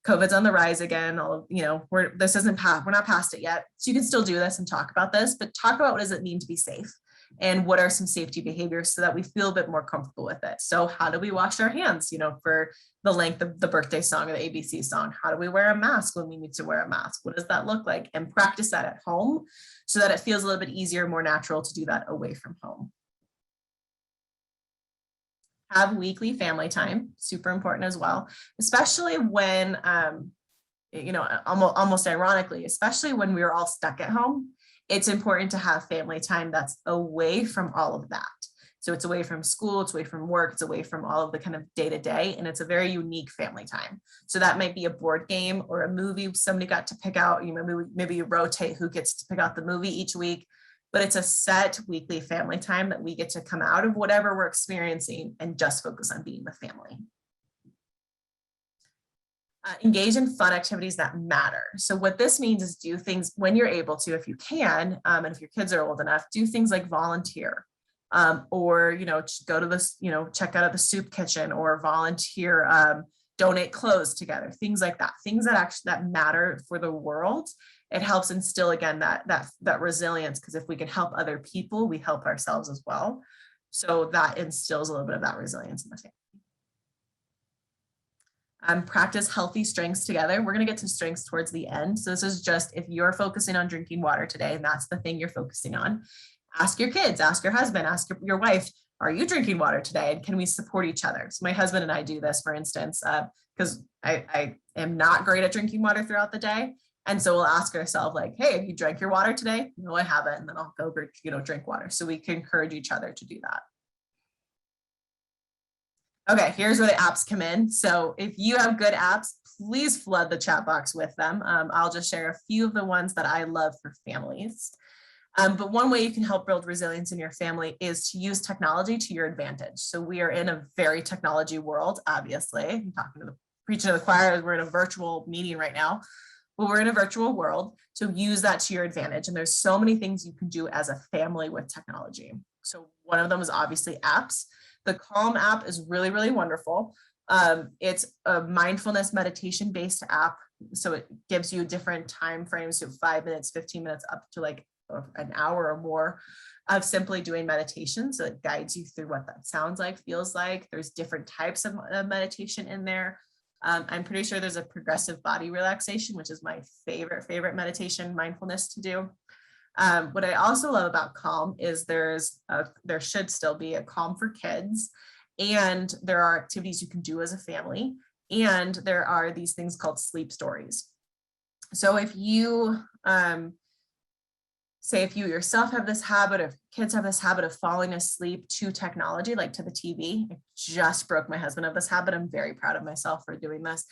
COVID's on the rise again. All of, you know, we're not past it yet. So you can still do this and talk about this, but talk about what does it mean to be safe, and what are some safety behaviors so that we feel a bit more comfortable with it. So how do we wash our hands, you know, for the length of the birthday song or the ABC song? How do we wear a mask when we need to wear a mask? What does that look like? And practice that at home so that it feels a little bit easier, more natural to do that away from home. Have weekly family time, super important as well, especially when, you know, almost ironically, especially when we were all stuck at home. It's important to have family time that's away from all of that. So it's away from school, it's away from work, it's away from all of the kind of day-to-day, and it's a very unique family time. So that might be a board game or a movie somebody got to pick out. You know, maybe you rotate who gets to pick out the movie each week, but it's a set weekly family time that we get to come out of whatever we're experiencing and just focus on being with family. Engage in fun activities that matter. So what this means is do things when you're able to, if you can, and if your kids are old enough, do things like volunteer, or, you know, go to this, you know, check out the soup kitchen, or volunteer, donate clothes together, things like that, things that actually that matter for the world. It helps instill again that resilience, because if we can help other people, we help ourselves as well. So that instills a little bit of that resilience in the family. Practice healthy strengths together. We're going to get to strengths towards the end. So this is just if you're focusing on drinking water today, and that's the thing you're focusing on, ask your kids, ask your husband, ask your wife, are you drinking water today? And can we support each other? So my husband and I do this, for instance, because I am not great at drinking water throughout the day. And so we'll ask ourselves like, hey, have you drank your water today? No, I haven't. And then I'll go, you know, drink water. So we can encourage each other to do that. Okay, here's where the apps come in. So if you have good apps, please flood the chat box with them. I'll just share a few of the ones that I love for families. But one way you can help build resilience in your family is to use technology to your advantage. So we are in a very technology world, obviously. I'm preaching to the choir, we're in a virtual meeting right now, but we're in a virtual world. So use that to your advantage. And there's so many things you can do as a family with technology. So one of them is obviously apps. The Calm app is really, really wonderful. It's a mindfulness meditation based app. So it gives you different time frames, so 5 minutes, 15 minutes, up to like an hour or more of simply doing meditation. So it guides you through what that sounds like, feels like. There's different types of meditation in there. I'm pretty sure there's a progressive body relaxation, which is my favorite meditation mindfulness to do. What I also love about Calm is there should still be a Calm for kids, and there are activities you can do as a family, and there are these things called sleep stories. So if you say if you yourself have this habit, if kids have this habit of falling asleep to technology, like to the TV, I just broke my husband of this habit. I'm very proud of myself for doing this,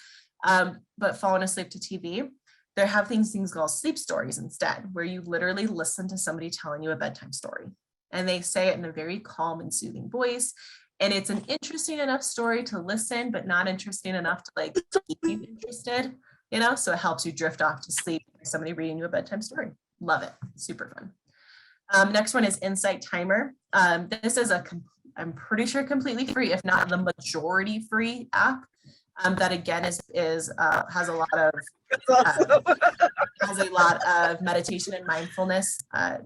but falling asleep to TV. There have things called sleep stories instead, where you literally listen to somebody telling you a bedtime story, and they say it in a very calm and soothing voice. And it's an interesting enough story to listen, but not interesting enough to like keep you interested, you know? So it helps you drift off to sleep by somebody reading you a bedtime story. Love it. Super fun. Next one is Insight Timer. This is I'm pretty sure completely free, if not the majority free app. That again has a lot of meditation and mindfulness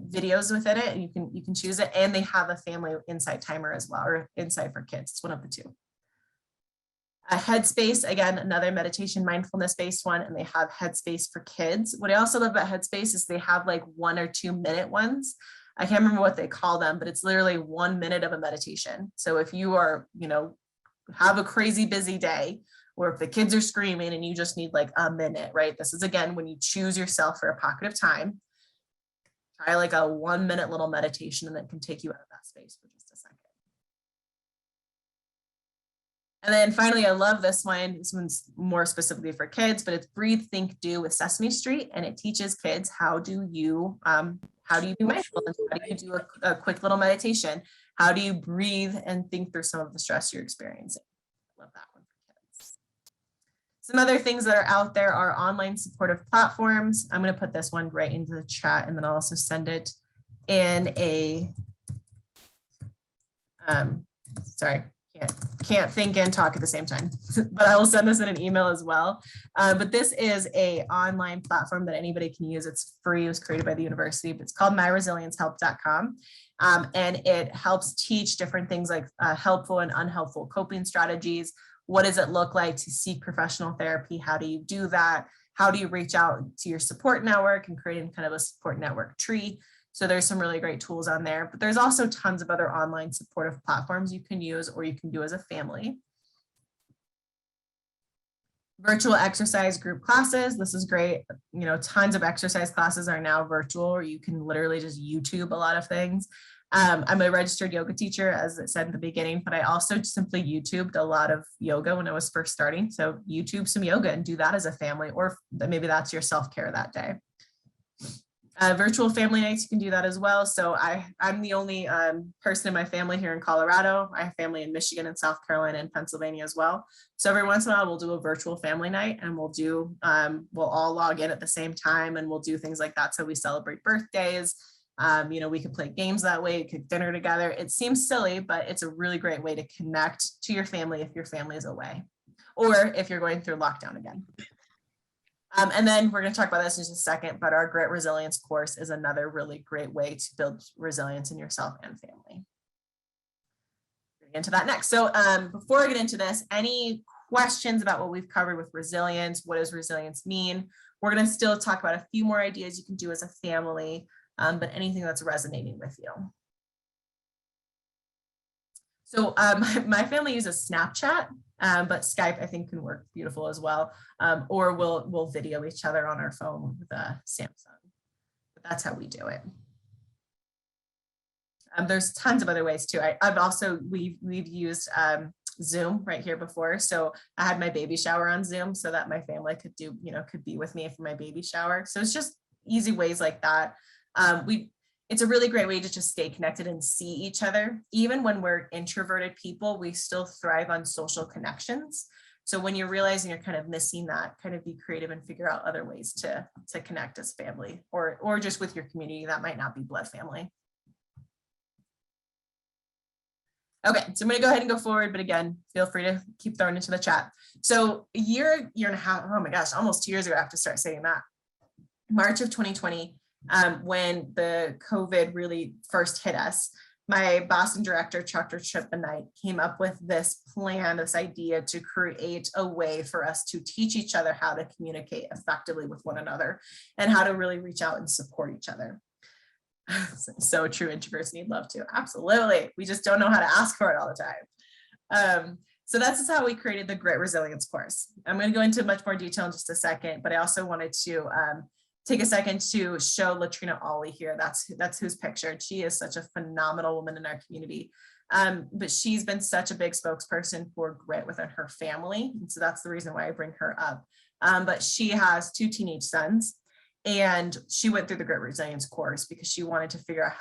videos within it, and you can choose it. And they have a family insight timer as well, or insight for kids. It's one of the two. Headspace, again, another meditation mindfulness based one, and they have Headspace for kids. What I also love about Headspace is they have like 1 or 2 minute ones. I can't remember what they call them, but it's literally 1 minute of a meditation. So if you are, have a crazy busy day, or if the kids are screaming and you just need like a minute, right? This is again, when you choose yourself for a pocket of time, try like a 1 minute little meditation, and that can take you out of that space for just a second. And then finally, I love this one. This one's more specifically for kids, but it's Breathe, Think, Do with Sesame Street. And it teaches kids how do you do mindfulness? How do you do a quick little meditation? How do you breathe and think through some of the stress you're experiencing? I love that one for kids. Some other things that are out there are online supportive platforms. I'm going to put this one right into the chat, and then I'll also send it in a, sorry. Can't think and talk at the same time, but I will send this in an email as well. But this is a online platform that anybody can use. It's free. It was created by the university, but it's called myresiliencehelp.com. And it helps teach different things like helpful and unhelpful coping strategies. What does it look like to seek professional therapy? How do you do that? How do you reach out to your support network and creating kind of a support network tree? So there's some really great tools on there, but there's also tons of other online supportive platforms you can use or you can do as a family. Virtual exercise group classes. This is great. Tons of exercise classes are now virtual, or you can literally just YouTube a lot of things. I'm a registered yoga teacher, as it said in the beginning, but I also simply YouTubed a lot of yoga when I was first starting. So YouTube some yoga and do that as a family, or maybe that's your self-care that day. Virtual family nights, you can do that as well. So I'm the only person in my family here in Colorado. I have family in Michigan and South Carolina and Pennsylvania as well. So every once in a while, we'll do a virtual family night, and we'll all log in at the same time, and we'll do things like that. So we celebrate birthdays. We could play games that way, cook dinner together. It seems silly, but it's a really great way to connect to your family if your family is away, or if you're going through lockdown again. And then we're going to talk about this in just a second, but our Grit Resilience course is another really great way to build resilience in yourself and family. We're going to get into that next. So before I get into this, any questions about what we've covered with resilience? What does resilience mean? We're going to still talk about a few more ideas you can do as a family, but anything that's resonating with you. So my family uses Snapchat, but Skype I think can work beautiful as well. Or we'll video each other on our phone with Samsung. But that's how we do it. There's tons of other ways too. We've used Zoom right here before. So I had my baby shower on Zoom so that my family could be with me for my baby shower. So it's just easy ways like that. It's a really great way to just stay connected and see each other. Even when we're introverted people, we still thrive on social connections. So when you're realizing you're kind of missing that, kind of be creative and figure out other ways to connect as family, or just with your community that might not be blood family. Okay, so I'm going to go ahead and go forward, but again, feel free to keep throwing into the chat. So a year and a half, oh my gosh, almost 2 years ago, I have to start saying that. March of 2020. When the COVID really first hit us, my boss and director, Dr. Chip and I, came up with this plan, this idea to create a way for us to teach each other how to communicate effectively with one another and how to really reach out and support each other. So true, introverts need love too. Absolutely. We just don't know how to ask for it all the time. So that's how we created the Grit Resilience course. I'm going to go into much more detail in just a second, but I also wanted to take a second to show Latrina Ollie here. That's who's pictured. She is such a phenomenal woman in our community. But she's been such a big spokesperson for grit within her family. And so that's the reason why I bring her up. But she has 2 teenage sons, and she went through the Grit Resilience course because she wanted to figure out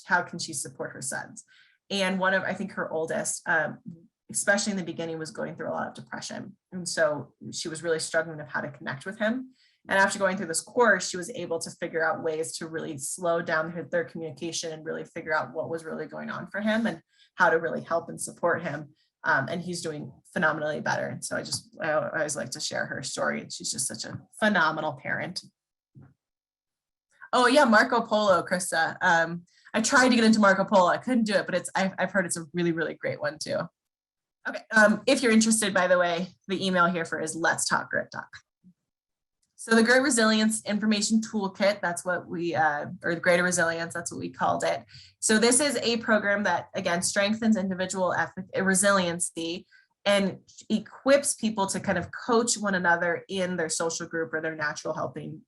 how can she support her sons. And I think her oldest, especially in the beginning, was going through a lot of depression. And so she was really struggling with how to connect with him. And after going through this course, she was able to figure out ways to really slow down their communication and really figure out what was really going on for him and how to really help and support him and he's doing phenomenally better. And so I always like to share her story. And she's just such a phenomenal parent. Oh yeah, Marco Polo, Krista. I tried to get into Marco Polo. I couldn't do it, but I've heard it's a really, really great one too. Okay, if you're interested, by the way, the email here for is letstalkgrit.com. So the Great Resilience Information Toolkit, that's what we, or the Greater Resilience, that's what we called it. So this is a program that, again, strengthens individual resiliency and equips people to kind of coach one another in their social group or their natural helping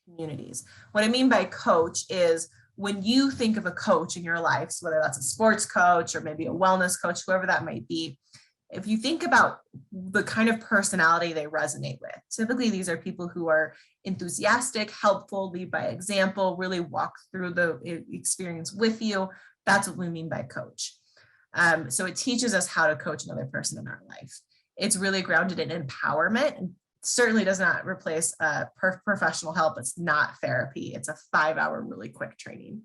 communities. What I mean by coach is when you think of a coach in your life, so whether that's a sports coach or maybe a wellness coach, whoever that might be, if you think about the kind of personality they resonate with, typically these are people who are enthusiastic, helpful, lead by example, really walk through the experience with you. That's what we mean by coach. So it teaches us how to coach another person in our life. It's really grounded in empowerment and certainly does not replace professional help. It's not therapy. It's a 5-hour really quick training.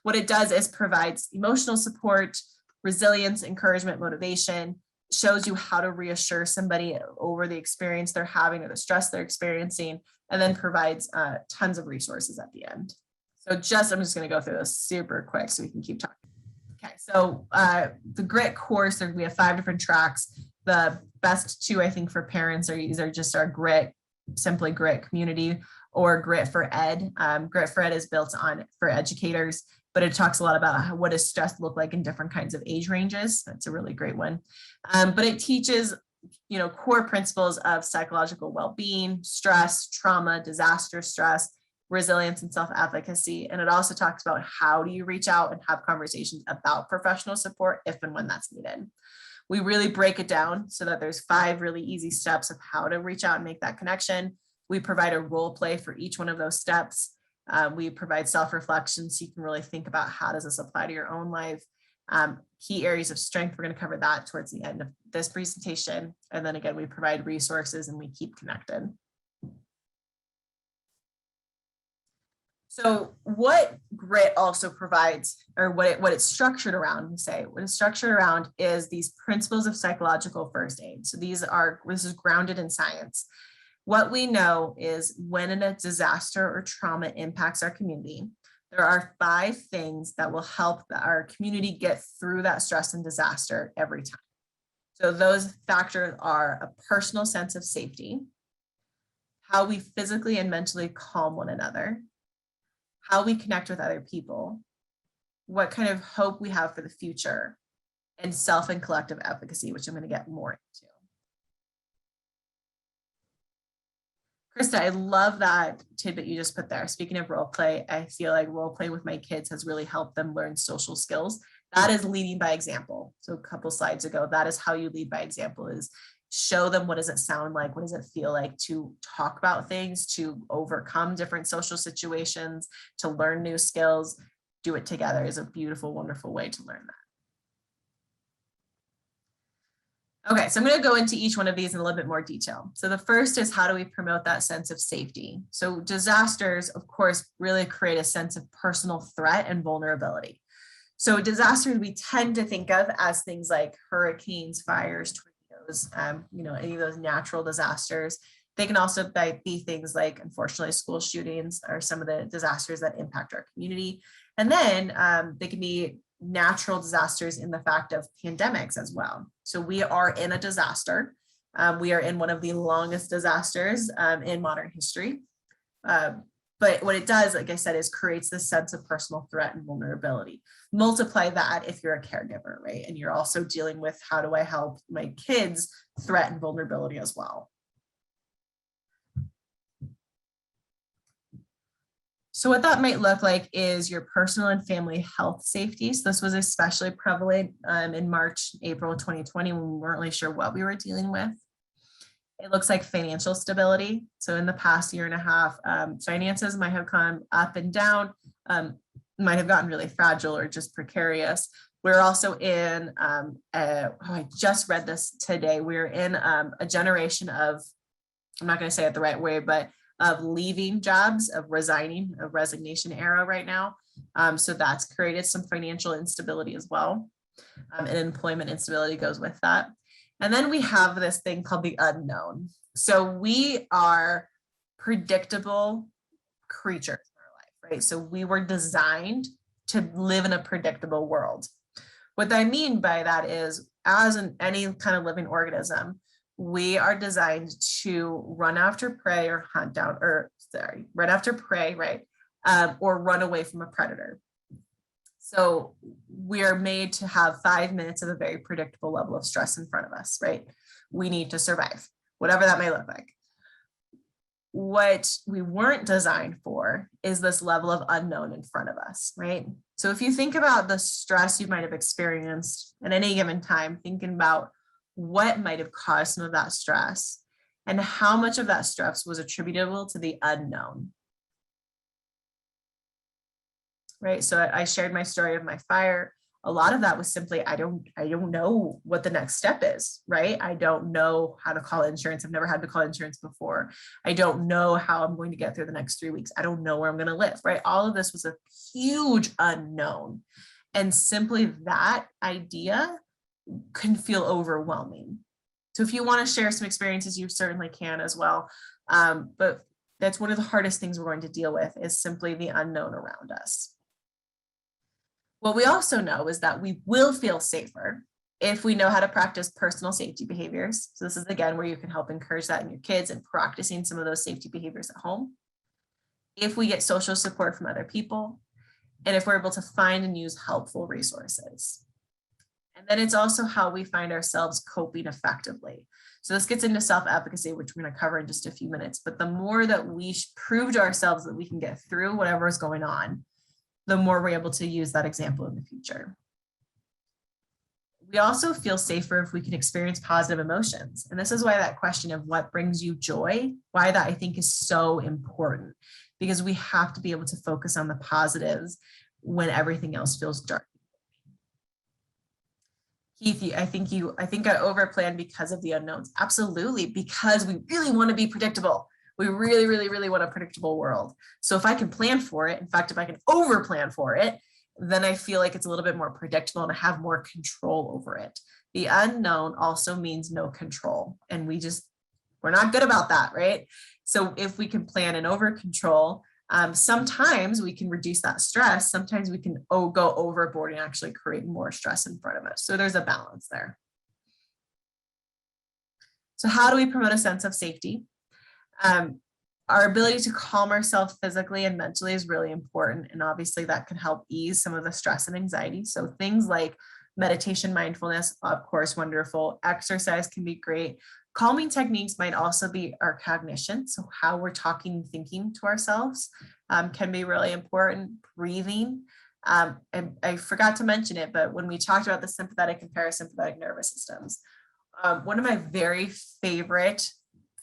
What it does is provides emotional support, resilience, encouragement, motivation, shows you how to reassure somebody over the experience they're having or the stress they're experiencing, and then provides tons of resources at the end. So I'm just going to go through this super quick so we can keep talking. Okay, so the GRIT course, we have 5 different tracks. The best 2, I think, for parents are either just our GRIT, simply GRIT community, or GRIT for Ed. GRIT for Ed is built on for educators, but it talks a lot about what does stress look like in different kinds of age ranges. That's a really great one. But it teaches, core principles of psychological well-being, stress, trauma, disaster stress, resilience, and self-efficacy. And it also talks about how do you reach out and have conversations about professional support if and when that's needed. We really break it down so that there's 5 really easy steps of how to reach out and make that connection. We provide a role play for each one of those steps. We provide self-reflection so you can really think about how does this apply to your own life. Key areas of strength, we're going to cover that towards the end of this presentation. And then again, we provide resources and we keep connected. So what GRIT also provides, or what it's structured around, what it's structured around is these principles of psychological first aid. So this is grounded in science. What we know is when a disaster or trauma impacts our community, there are 5 things that will help our community get through that stress and disaster every time. So those factors are a personal sense of safety, how we physically and mentally calm one another, how we connect with other people, what kind of hope we have for the future, and self and collective efficacy, which I'm going to get more into. Krista, I love that tidbit you just put there. Speaking of role play, I feel like role play with my kids has really helped them learn social skills. That is leading by example. So a couple slides ago, that is how you lead by example, is show them what does it sound like, what does it feel like to talk about things, to overcome different social situations, to learn new skills. Do it together is a beautiful, wonderful way to learn that. Okay, so I'm going to go into each one of these in a little bit more detail. So the first is how do we promote that sense of safety? So disasters, of course, really create a sense of personal threat and vulnerability. So disasters we tend to think of as things like hurricanes, fires, tornadoes, any of those natural disasters. They can also be things like, unfortunately, school shootings are some of the disasters that impact our community. And then they can be natural disasters in the fact of pandemics as well. So we are in a disaster. We are in one of the longest disasters in modern history. But what it does, like I said, is creates this sense of personal threat and vulnerability. Multiply that if you're a caregiver, right? And you're also dealing with how do I help my kids threat and vulnerability as well. So what that might look like is your personal and family health safety. So this was especially prevalent in March, April 2020, when we weren't really sure what we were dealing with. It looks like financial stability. So in the past year and a half, finances might have gone up and down, might have gotten really fragile or just precarious. We're also in, I just read this today, we're in a generation of, I'm not going to say it the right way, but of leaving jobs, of resigning, a resignation era right now. So that's created some financial instability as well. And employment instability goes with that. And then we have this thing called the unknown. So we are predictable creatures in our life, right? So we were designed to live in a predictable world. What I mean by that is, as in any kind of living organism, we are designed to run after prey or hunt down, run after prey, right? Or run away from a predator. So we are made to have 5 minutes of a very predictable level of stress in front of us, right? We need to survive, whatever that may look like. What we weren't designed for is this level of unknown in front of us, right? So if you think about the stress you might have experienced at any given time, thinking about what might have caused some of that stress and how much of that stress was attributable to the unknown. Right. So I shared my story of my fire. A lot of that was simply, I don't know what the next step is, right? I don't know how to call insurance. I've never had to call insurance before. I don't know how I'm going to get through the next 3 weeks. I don't know where I'm going to live, right? All of this was a huge unknown. And simply that idea can feel overwhelming. So if you want to share some experiences, you certainly can as well. But that's one of the hardest things we're going to deal with, is simply the unknown around us. What we also know is that we will feel safer if we know how to practice personal safety behaviors. So this is, again, where you can help encourage that in your kids and practicing some of those safety behaviors at home. If we get social support from other people, and if we're able to find and use helpful resources. And then it's also how we find ourselves coping effectively. So this gets into self-efficacy, which we're going to cover in just a few minutes. But the more that we prove to ourselves that we can get through whatever is going on, the more we're able to use that example in the future. We also feel safer if we can experience positive emotions. And this is why that question of what brings you joy, why that I think is so important, because we have to be able to focus on the positives when everything else feels dark. Keith, I think I overplanned because of the unknowns. Absolutely, because we really want to be predictable. We really, really, really want a predictable world. So if I can plan for it, in fact, if I can over plan for it, then I feel like it's a little bit more predictable and I have more control over it. The unknown also means no control. And we're not good about that, right? So if we can plan and over control, sometimes we can reduce that stress. Sometimes we can go overboard and actually create more stress in front of us. So there's a balance there. So how do we promote a sense of safety? Our ability to calm ourselves physically and mentally is really important. And obviously that can help ease some of the stress and anxiety. So things like meditation, mindfulness, of course, wonderful. Exercise can be great. Calming techniques might also be our cognition. So how we're talking and thinking to ourselves can be really important. Breathing. And I forgot to mention it, but when we talked about the sympathetic and parasympathetic nervous systems, one of my very favorite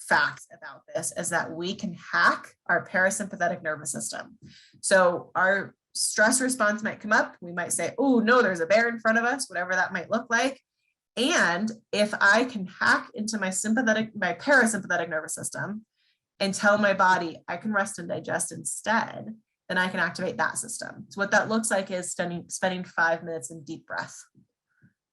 facts about this is that we can hack our parasympathetic nervous system. So our stress response might come up. We might say, oh no, there's a bear in front of us, whatever that might look like. And if I can hack into my parasympathetic nervous system and tell my body I can rest and digest instead, then I can activate that system. So what that looks like is spending 5 minutes in deep breath,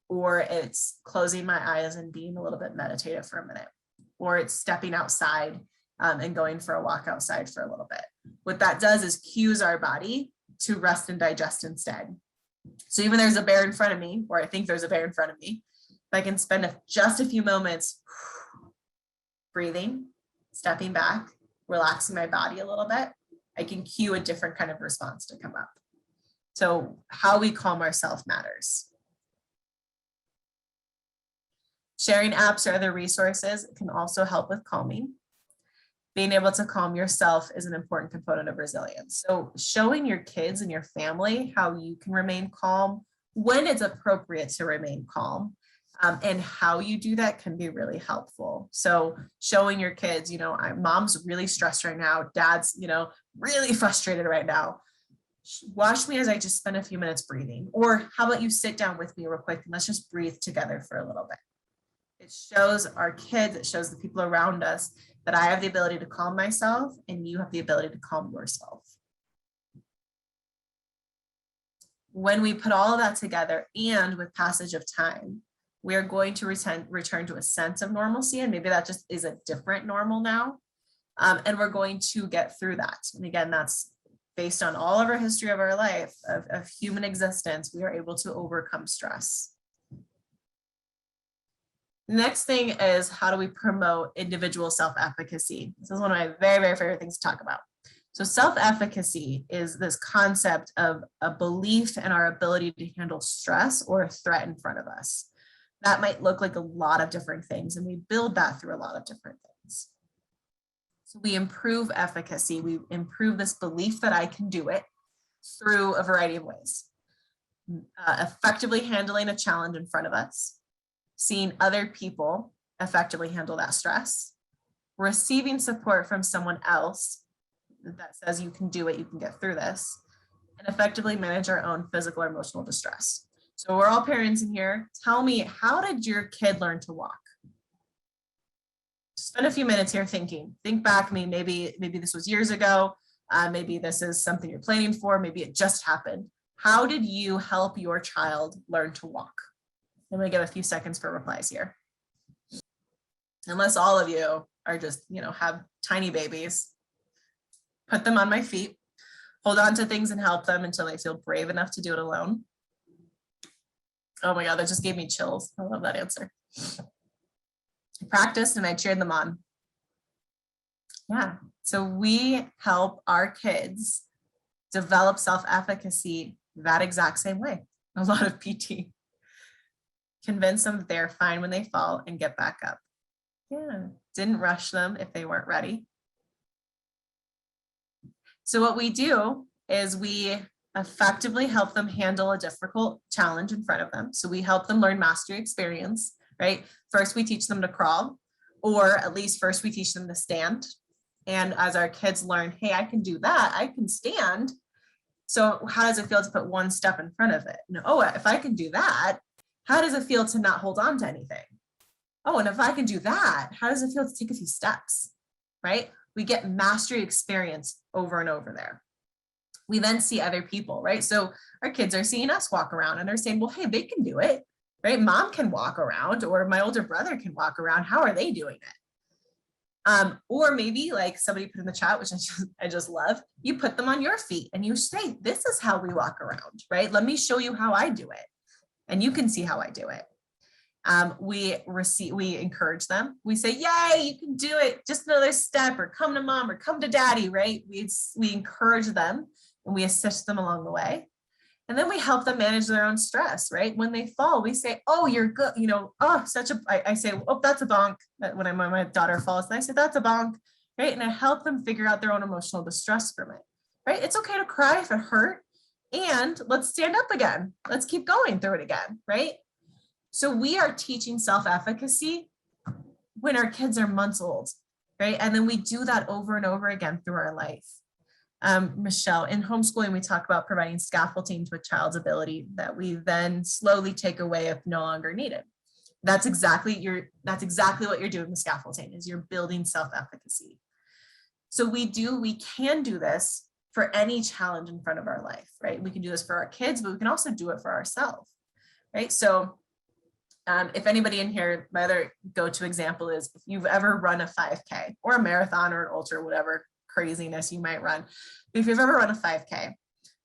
or it's closing my eyes and being a little bit meditative for a minute, or it's stepping outside and going for a walk outside for a little bit. What that does is cues our body to rest and digest instead. So even there's a bear in front of me, or I think there's a bear in front of me, if I can spend just a few moments breathing, stepping back, relaxing my body a little bit, I can cue a different kind of response to come up. So how we calm ourselves matters. Sharing apps or other resources can also help with calming. Being able to calm yourself is an important component of resilience. So showing your kids and your family how you can remain calm when it's appropriate to remain calm, and how you do that can be really helpful. So showing your kids, mom's really stressed right now. Dad's, really frustrated right now. Watch me as I just spend a few minutes breathing. Or how about you sit down with me real quick and let's just breathe together for a little bit. It shows our kids, it shows the people around us that I have the ability to calm myself and you have the ability to calm yourself. When we put all of that together, and with passage of time, we are going to return to a sense of normalcy, and maybe that just is a different normal now. And we're going to get through that. And again, that's based on all of our history of our life, of human existence. We are able to overcome stress. The next thing is, how do we promote individual self-efficacy? This is one of my very, very favorite things to talk about. So self-efficacy is this concept of a belief in our ability to handle stress or a threat in front of us. That might look like a lot of different things, and we build that through a lot of different things. So we improve efficacy. We improve this belief that I can do it through a variety of ways. Effectively handling a challenge in front of us, seeing other people effectively handle that stress, receiving support from someone else that says you can do it, you can get through this, and effectively manage our own physical or emotional distress. So we're all parents in here. Tell me, how did your kid learn to walk? Spend a few minutes here thinking. Think back. I mean, maybe this was years ago. Maybe this is something you're planning for. Maybe it just happened. How did you help your child learn to walk? I'm going to give a few seconds for replies here. Unless all of you are just, have tiny babies, put them on my feet, hold on to things and help them until they feel brave enough to do it alone. Oh my God, that just gave me chills. I love that answer. I practiced and I cheered them on. Yeah, so we help our kids develop self-efficacy that exact same way. A lot of PT. Convince them that they're fine when they fall and get back up. Yeah, didn't rush them if they weren't ready. So what we do is we effectively help them handle a difficult challenge in front of them. So we help them learn mastery experience, right? First, we teach them to crawl, or at least first we teach them to stand. And as our kids learn, hey, I can do that, I can stand. So how does it feel to put one step in front of it? Oh, if I can do that, how does it feel to not hold on to anything? Oh, and if I can do that, how does it feel to take a few steps, right? We get mastery experience over and over there. We then see other people, right? So our kids are seeing us walk around and they're saying, well, hey, they can do it, right? Mom can walk around, or my older brother can walk around. How are they doing it? Or maybe like somebody put in the chat, which I just love, you put them on your feet and you say, this is how we walk around, right? Let me show you how I do it. And you can see how I do it. We encourage them. We say, yay, you can do it. Just another step, or come to mom, or come to daddy, right? We encourage them and we assist them along the way. And then we help them manage their own stress, right? When they fall, we say, oh, you're good. I say, oh, that's a bonk. When my daughter falls, and I say, that's a bonk, right? And I help them figure out their own emotional distress from it, right? It's okay to cry if it hurt. And let's stand up again. Let's keep going through it again, right? So we are teaching self-efficacy when our kids are months old, right? And then we do that over and over again through our life. Michelle, in homeschooling, we talk about providing scaffolding to a child's ability that we then slowly take away if no longer needed. That's exactly what you're doing with scaffolding, is you're building self-efficacy. So we can do this for any challenge in front of our life, right? We can do this for our kids, but we can also do it for ourselves, right? So if anybody in here, my other go-to example is if you've ever run a 5K or a marathon or an ultra, whatever craziness you might run. But if you've ever run a 5K,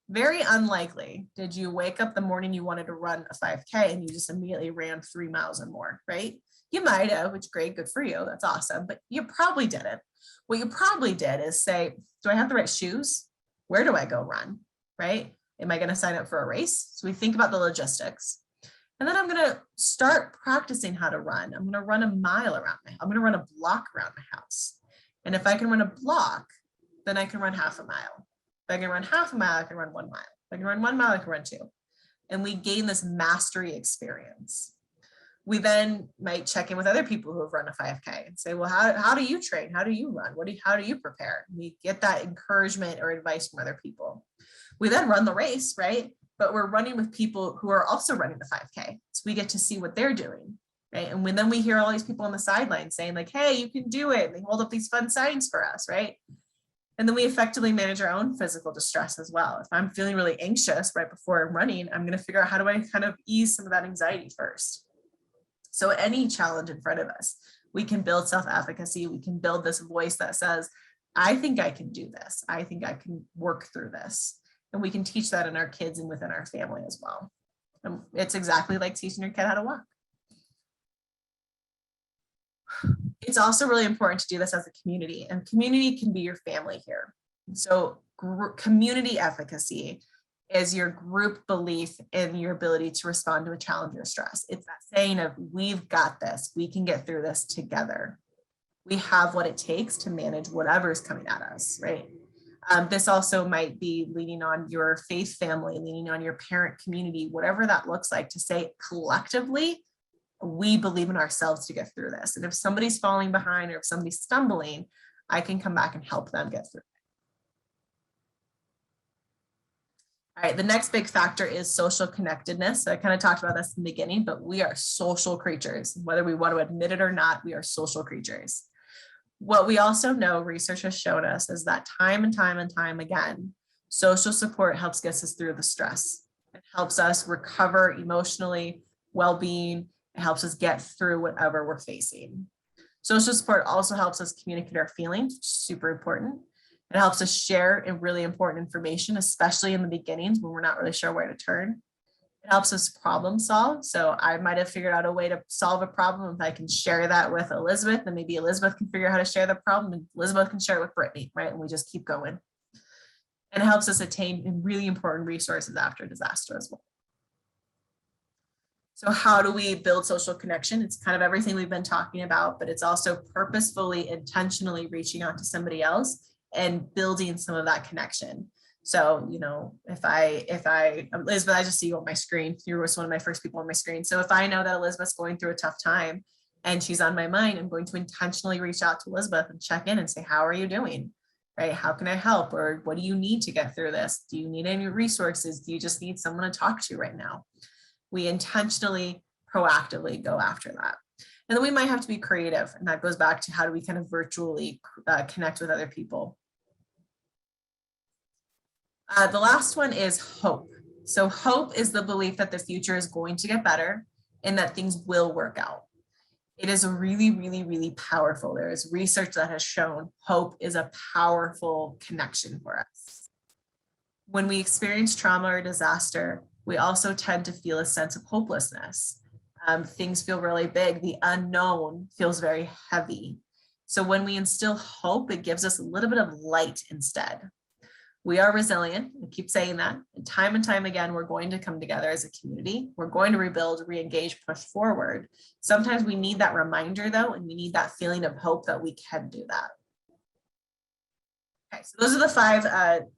very unlikely did you wake up the morning you wanted to run a 5K and you just immediately ran 3 miles or more, right? You might have, which great, good for you. That's awesome. But you probably didn't. What you probably did is say, do I have the right shoes? Where do I go run, right? Am I going to sign up for a race? So we think about the logistics. And then I'm going to start practicing how to run. I'm going to run a mile around I'm going to run a block around my house. And if I can run a block, then I can run half a mile. If I can run half a mile, I can run 1 mile. If I can run 1 mile, I can run 2. And we gain this mastery experience. We then might check in with other people who have run a 5K and say, well, how do you train? How do you run? How do you prepare? We get that encouragement or advice from other people. We then run the race, right? But we're running with people who are also running the 5K. So we get to see what they're doing, right? And then we hear all these people on the sidelines saying like, hey, you can do it. And they hold up these fun signs for us, right? And then we effectively manage our own physical distress as well. If I'm feeling really anxious right before I'm running, I'm going to figure out how do I kind of ease some of that anxiety first. So any challenge in front of us, we can build self-efficacy. We can build this voice that says, I think I can do this. I think I can work through this. And we can teach that in our kids and within our family as well. And it's exactly like teaching your kid how to walk. It's also really important to do this as a community, and community can be your family here. So community efficacy is your group belief in your ability to respond to a challenge or stress. It's that saying of, we've got this, we can get through this together. We have what it takes to manage whatever is coming at us, right? This also might be leaning on your faith family, leaning on your parent community, whatever that looks like, to say collectively, we believe in ourselves to get through this. And if somebody's falling behind or if somebody's stumbling, I can come back and help them get through it. All right, the next big factor is social connectedness. So I kind of talked about this in the beginning, but we are social creatures. Whether we want to admit it or not, we are social creatures. What we also know, research has shown us, is that time and time and time again, social support helps get us through the stress. It helps us recover emotionally, well-being. It helps us get through whatever we're facing. Social support also helps us communicate our feelings, which is super important. It helps us share really important information, especially in the beginnings when we're not really sure where to turn. It helps us problem solve. So I might have figured out a way to solve a problem. If I can share that with Elizabeth, then maybe Elizabeth can figure out how to share the problem, and Elizabeth can share it with Brittany, right? And we just keep going. And it helps us attain really important resources after disaster as well. So how do we build social connection? It's kind of everything we've been talking about, but it's also purposefully, intentionally reaching out to somebody else and building some of that connection. So, you know, if Elizabeth, I just see you on my screen. You were one of my first people on my screen. So if I know that Elizabeth's going through a tough time and she's on my mind, I'm going to intentionally reach out to Elizabeth and check in and say, how are you doing? Right? How can I help? Or what do you need to get through this? Do you need any resources? Do you just need someone to talk to right now? We intentionally, proactively go after that. And then we might have to be creative. And that goes back to how do we kind of virtually connect with other people. The last one is hope. So hope is the belief that the future is going to get better and that things will work out. It is really, really, really powerful. There is research that has shown hope is a powerful connection for us. When we experience trauma or disaster, we also tend to feel a sense of hopelessness. Things feel really big. The unknown feels very heavy. So when we instill hope, it gives us a little bit of light instead. We are resilient. I keep saying that. And time again, we're going to come together as a community. We're going to rebuild, re-engage, push forward. Sometimes we need that reminder though, and we need that feeling of hope that we can do that. Okay, so those are the 5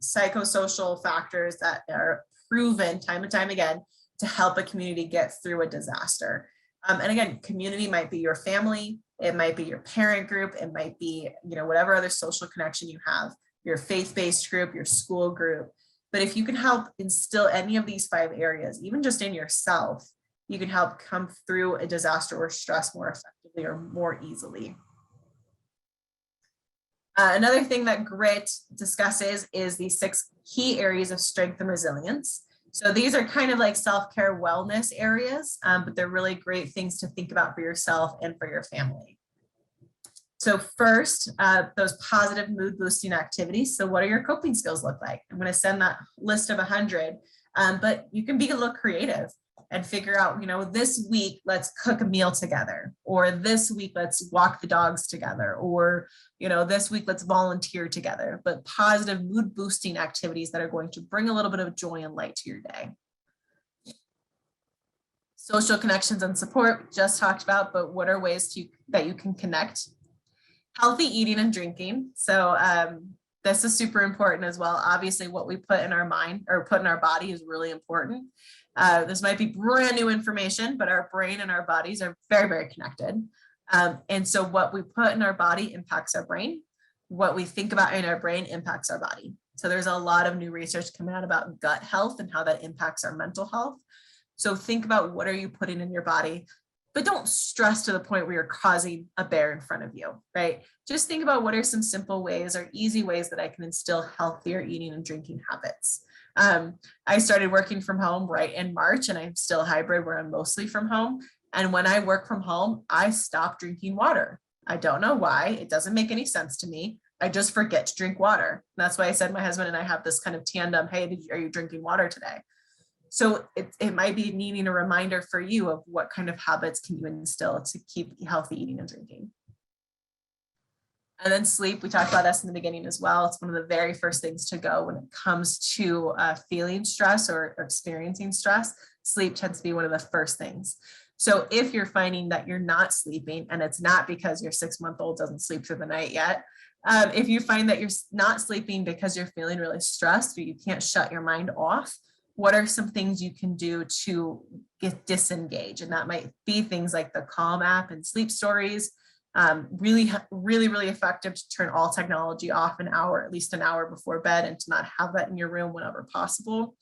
psychosocial factors that are proven time and time again to help a community get through a disaster. And again, community might be your family, it might be your parent group, it might be, you know, whatever other social connection you have, your faith-based group, your school group. But if you can help instill any of these 5 areas, even just in yourself, you can help come through a disaster or stress more effectively or more easily. Another thing that GRIT discusses is the 6 key areas of strength and resilience. So these are kind of like self-care wellness areas, but they're really great things to think about for yourself and for your family. So first, those positive mood boosting activities. So what do your coping skills look like? I'm going to send that list of 100, but you can be a little creative and figure out, you know, this week, let's cook a meal together, or this week, let's walk the dogs together, or, you know, this week, let's volunteer together, but positive mood boosting activities that are going to bring a little bit of joy and light to your day. Social connections and support, just talked about, but what are ways that you can connect? Healthy eating and drinking. So this is super important as well. Obviously, what we put in our mind or put in our body is really important. This might be brand new information, but our brain and our bodies are very, very connected. And so what we put in our body impacts our brain. What we think about in our brain impacts our body. So there's a lot of new research coming out about gut health and how that impacts our mental health. So think about what are you putting in your body, but don't stress to the point where you're causing a bear in front of you, right? Just think about what are some simple ways or easy ways that I can instill healthier eating and drinking habits. I started working from home right in March, and I'm still hybrid where I'm mostly from home. And when I work from home, I stop drinking water. I don't know why. It doesn't make any sense to me. I just forget to drink water. And that's why I said my husband and I have this kind of tandem. Hey, are you drinking water today? So it might be needing a reminder for you of what kind of habits can you instill to keep healthy eating and drinking. And then sleep, we talked about this in the beginning as well. It's one of the very first things to go when it comes to feeling stress or experiencing stress. Sleep tends to be one of the first things. So if you're finding that you're not sleeping, and it's not because your 6-month-old doesn't sleep through the night yet, if you find that you're not sleeping because you're feeling really stressed or you can't shut your mind off, what are some things you can do to get disengaged? And that might be things like the Calm app and sleep stories. Really effective to turn all technology off at least an hour before bed, and to not have that in your room whenever possible.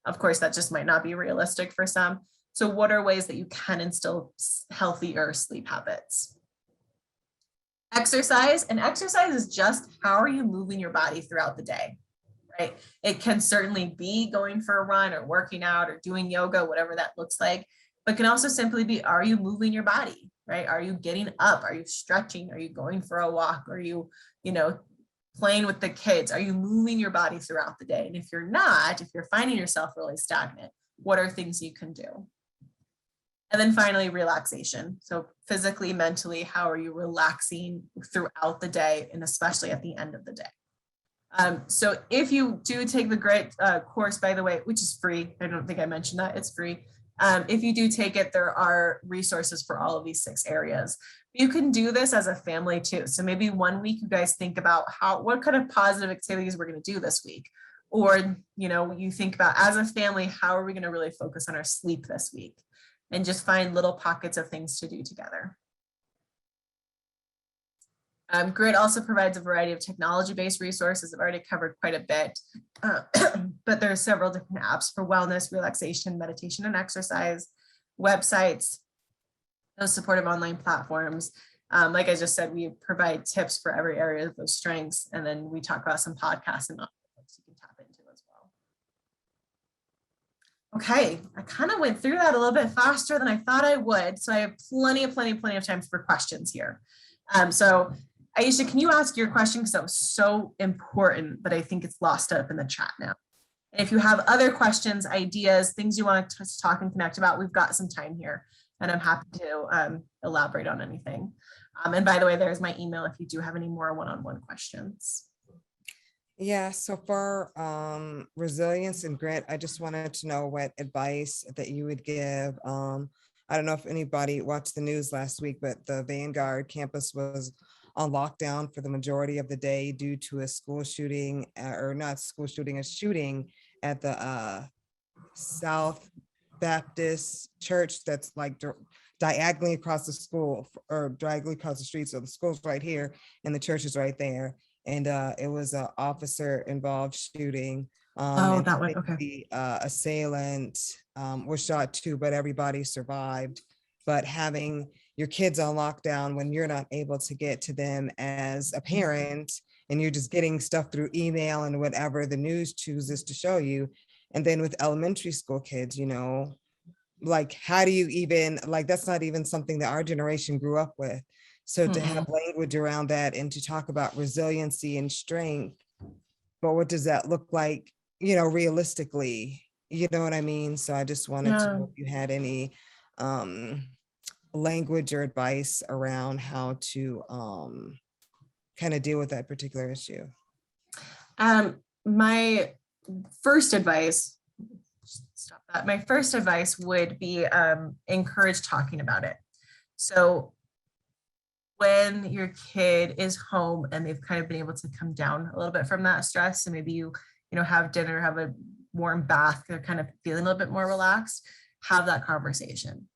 Of course, that just might not be realistic for some. So what are ways that you can instill healthier sleep habits? Exercise, and exercise is just how are you moving your body throughout the day? Right? It can certainly be going for a run or working out or doing yoga, whatever that looks like, but can also simply be, are you moving your body, right? Are you getting up? Are you stretching? Are you going for a walk? Are you, playing with the kids? Are you moving your body throughout the day? And if you're not, if you're finding yourself really stagnant, what are things you can do? And then finally, relaxation. So physically, mentally, how are you relaxing throughout the day, and especially at the end of the day? So if you do take the GRIT course, by the way, which is free, I don't think I mentioned that, it's free. If you do take it, there are resources for all of these 6 areas. You can do this as a family too. So maybe one week you guys think about what kind of positive activities we're going to do this week. Or, you think about as a family, how are we going to really focus on our sleep this week? And just find little pockets of things to do together. GRIT also provides a variety of technology-based resources. I've already covered quite a bit, but there are several different apps for wellness, relaxation, meditation, and exercise, websites, those supportive online platforms. Like I just said, we provide tips for every area of those strengths, and then we talk about some podcasts and you can tap into as well. Okay, I kind of went through that a little bit faster than I thought I would, so I have plenty of time for questions here. So Aisha, can you ask your question? Because that was so important, but I think it's lost up in the chat now. And if you have other questions, ideas, things you want to talk and connect about, we've got some time here, and I'm happy to elaborate on anything. And by the way, there's my email if you do have any more one-on-one questions. Yeah, so for resilience and grit, I just wanted to know what advice that you would give. I don't know if anybody watched the news last week, but the Vanguard campus was on lockdown for the majority of the day due to a school shooting, or not school shooting, a shooting at the South Baptist Church that's like diagonally across the school, or diagonally across the street. So the school's right here and the church is right there. And it was an officer involved shooting. Oh, that one, okay. The assailant was shot too, but everybody survived. But having your kids on lockdown when you're not able to get to them as a parent, and you're just getting stuff through email and whatever the news chooses to show you. And then with elementary school kids, like, how do you even, like, that's not even something that our generation grew up with. So to have language around that and to talk about resiliency and strength, but what does that look like, realistically, you know what I mean? So I just wanted to know if you had any language or advice around how to kind of deal with that particular issue. My first advice would be encourage talking about it. So when your kid is home and they've kind of been able to come down a little bit from that stress, and maybe you have dinner, have a warm bath, they're kind of feeling a little bit more relaxed, have that conversation,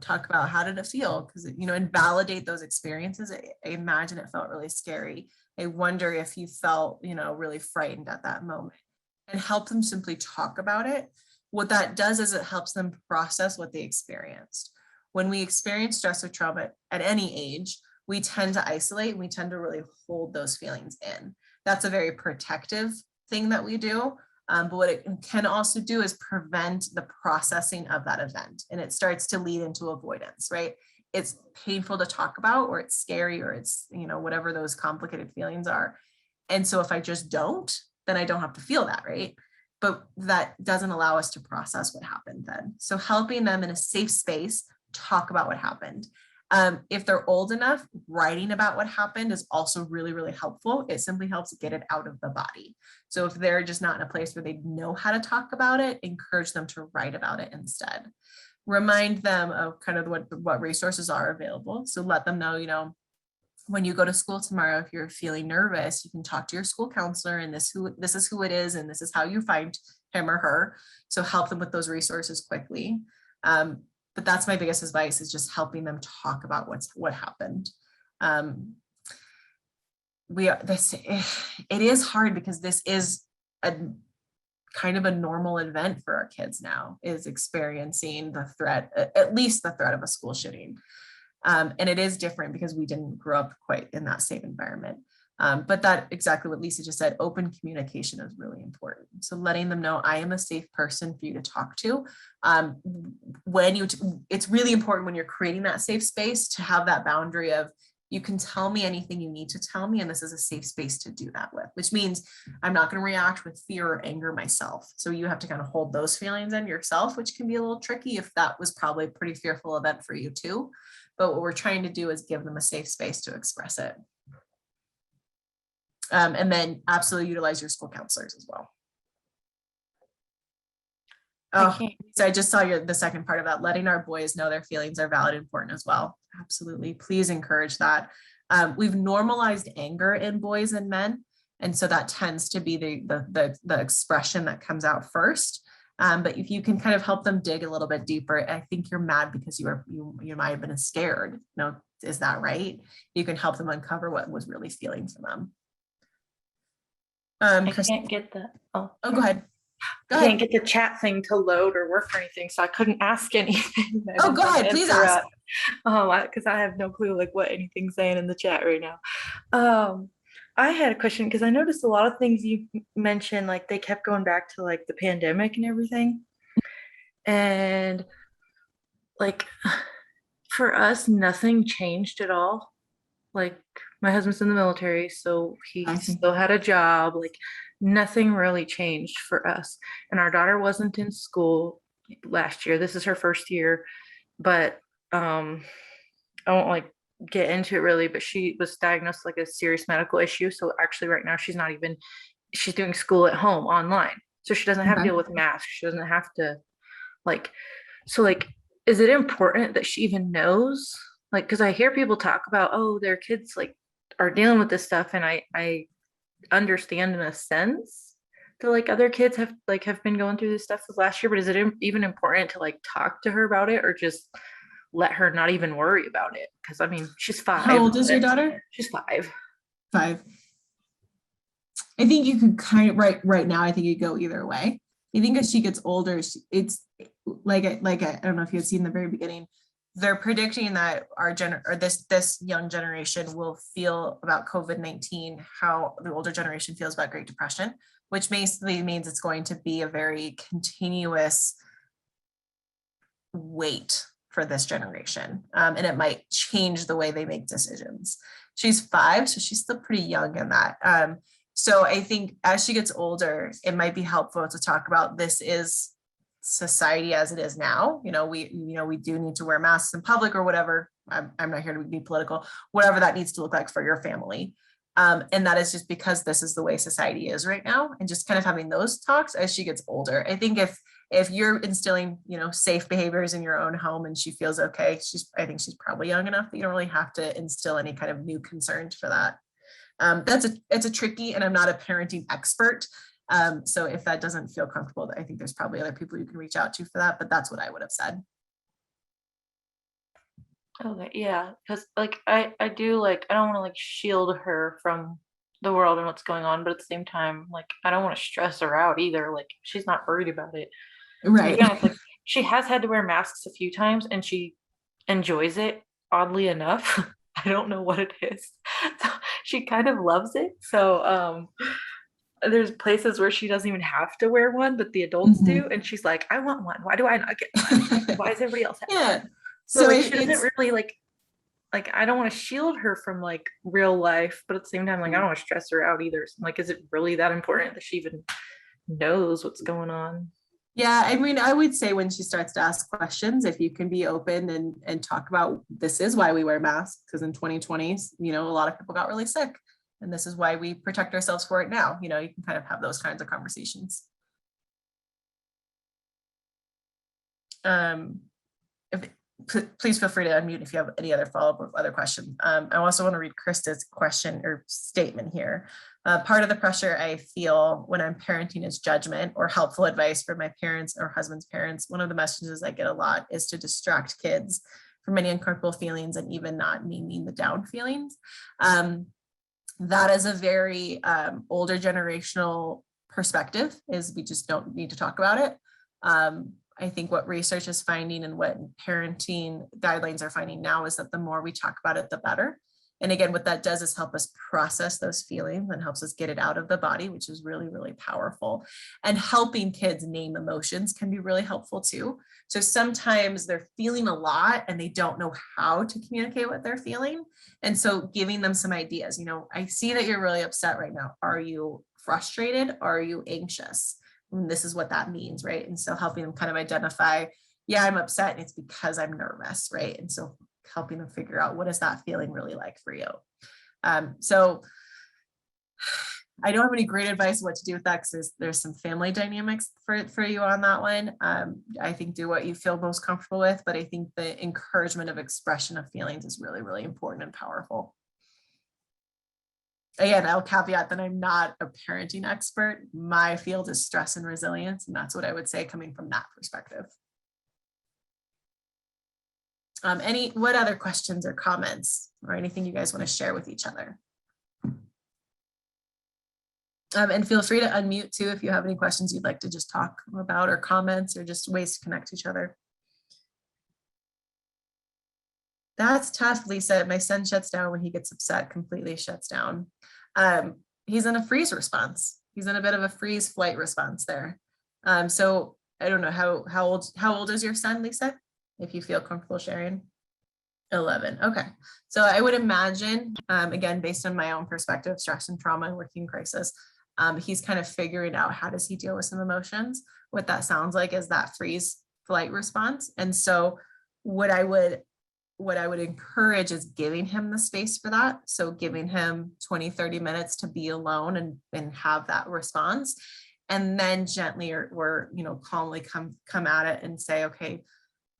talk about how did it feel? Because, and validate those experiences. I imagine it felt really scary. I wonder if you felt, really frightened at that moment, and help them simply talk about it. What that does is it helps them process what they experienced. when we experience stress or trauma at any age, we tend to isolate and we tend to really hold those feelings in. That's a very protective thing that we do. But what it can also do is prevent the processing of that event. And it starts to lead into avoidance, right? It's painful to talk about, or it's scary, or it's, whatever those complicated feelings are. And so if I just don't, then I don't have to feel that, right? But that doesn't allow us to process what happened then. So helping them in a safe space, talk about what happened. If they're old enough, writing about what happened is also really, really helpful. It simply helps get it out of the body. So if they're just not in a place where they know how to talk about it, encourage them to write about it instead. Remind them of kind of what resources are available. So let them know, when you go to school tomorrow, if you're feeling nervous, you can talk to your school counselor, and this is who it is, and this is how you find him or her. So help them with those resources quickly. But that's my biggest advice, is just helping them talk about what happened. It is hard because this is a kind of a normal event for our kids now, is experiencing the threat, at least the threat of a school shooting. And it is different because we didn't grow up quite in that same environment. But that exactly what Lisa just said, open communication is really important. So letting them know, I am a safe person for you to talk to. It's really important when you're creating that safe space to have that boundary of, you can tell me anything you need to tell me, and this is a safe space to do that with, which means I'm not going to react with fear or anger myself. So you have to kind of hold those feelings in yourself, which can be a little tricky if that was probably a pretty fearful event for you too. But what we're trying to do is give them a safe space to express it. And then absolutely utilize your school counselors as well. Oh, so I just saw the second part of that, letting our boys know their feelings are valid and important as well. Absolutely. Please encourage that. We've normalized anger in boys and men. And so that tends to be the expression that comes out first. But if you can kind of help them dig a little bit deeper, I think you're mad because you might have been scared. Is that right? You can help them uncover what was really feeling for them. I can't get the go ahead. I can't get the chat thing to load or work or anything, so I couldn't ask anything. Oh, go ahead, please ask. Because I have no clue what anything's saying in the chat right now. I had a question because I noticed a lot of things you mentioned, like they kept going back to like the pandemic and everything. And like for us, nothing changed at all. Like my husband's in the military, so he still had a job. Like nothing really changed for us. And our daughter wasn't in school last year. This is her first year, but I won't get into it really, but she was diagnosed like a serious medical issue. So actually right now she's doing school at home online. So she doesn't have to deal with masks. She doesn't have to is it important that she even knows? Because I hear people talk about, their kids are dealing with this stuff. And I understand in a sense that other kids have been going through this stuff last year, but is it even important to talk to her about it, or just let her not even worry about it? Because I mean, she's 5. How old is your daughter? She's 5. 5. I think you could kind of right now, I think you go either way. I think as she gets older, it's I don't know if you had seen in the very beginning, they're predicting that this young generation will feel about COVID-19 how the older generation feels about Great Depression, which basically means it's going to be a very continuous wait for this generation. And it might change the way they make decisions. She's 5, so she's still pretty young in that. So I think as she gets older, it might be helpful to talk about, this is society as it is now. We do need to wear masks in public or whatever. I'm not here to be political, whatever that needs to look like for your family. And that is just because this is the way society is right now, and just kind of having those talks as she gets older. I think if you're instilling, safe behaviors in your own home and she feels okay, I think she's probably young enough that you don't really have to instill any kind of new concerns for that. It's a tricky, and I'm not a parenting expert. So if that doesn't feel comfortable, I think there's probably other people you can reach out to for that, but that's what I would have said. Okay, yeah, because I do I don't want to shield her from the world and what's going on, but at the same time, I don't want to stress her out either. She's not worried about it. Right. She has had to wear masks a few times, and she enjoys it, oddly enough. I don't know what it is. So she kind of loves it. So there's places where she doesn't even have to wear one, but the adults do. And she's like, I want one. Why do I not get one? Why does everybody else have Yeah. one? So So like she doesn't it's, really like I don't want to shield her from like real life, but at the same time, like I don't want to stress her out either. So I'm like, is it really that important that she even knows what's going on? yeah, I mean, I would say when she starts to ask questions, if you can be open and talk about, this is why we wear masks, because in 2020, you know, a lot of people got really sick, and this is why we protect ourselves for it now. You know, you can kind of have those kinds of conversations. If, please feel free to unmute if you have any other follow-up or other questions. I also want to read Krista's question or statement here. Part of the pressure I feel when I'm parenting is judgment or helpful advice from my parents or husband's parents. One of the messages I get a lot is to distract kids from any uncomfortable feelings and even not naming the down feelings. That is a very older generational perspective, is we just don't need to talk about it. I think what research is finding and what parenting guidelines are finding now is that the more we talk about it, the better. And again, what that does is help us process those feelings and helps us get it out of the body, which is really, really powerful. And helping kids name emotions can be really helpful too. So sometimes they're feeling a lot and they don't know how to communicate what they're feeling. And so giving them some ideas, you know, I see that you're really upset right now. Are you frustrated? Are you anxious? And this is what that means, right? And so helping them kind of identify, yeah, I'm upset and it's because I'm nervous, right? And so helping them figure out, what is that feeling really like for you? So I don't have any great advice what to do with that, because there's some family dynamics for you on that one. I think do what you feel most comfortable with, but I think the encouragement of expression of feelings is really, really important and powerful. Again, I'll caveat that I'm not a parenting expert. My field is stress and resilience, and that's what I would say coming from that perspective. What other questions or comments or anything you guys want to share with each other? And feel free to unmute too if you have any questions you'd like to just talk about, or comments, or just ways to connect to each other. That's tough, Lisa. My son shuts down when he gets upset, completely shuts down. He's in a freeze response. He's in a bit of a freeze flight response there. So I don't know how old is your son, Lisa? If you feel comfortable sharing. 11. Okay. So I would imagine, again, based on my own perspective, stress and trauma and working crisis, he's kind of figuring out, how does he deal with some emotions? What that sounds like is that freeze flight response. And so what I would encourage is giving him the space for that. So giving him 20, 30 minutes to be alone and have that response. And then gently or calmly come at it and say, okay,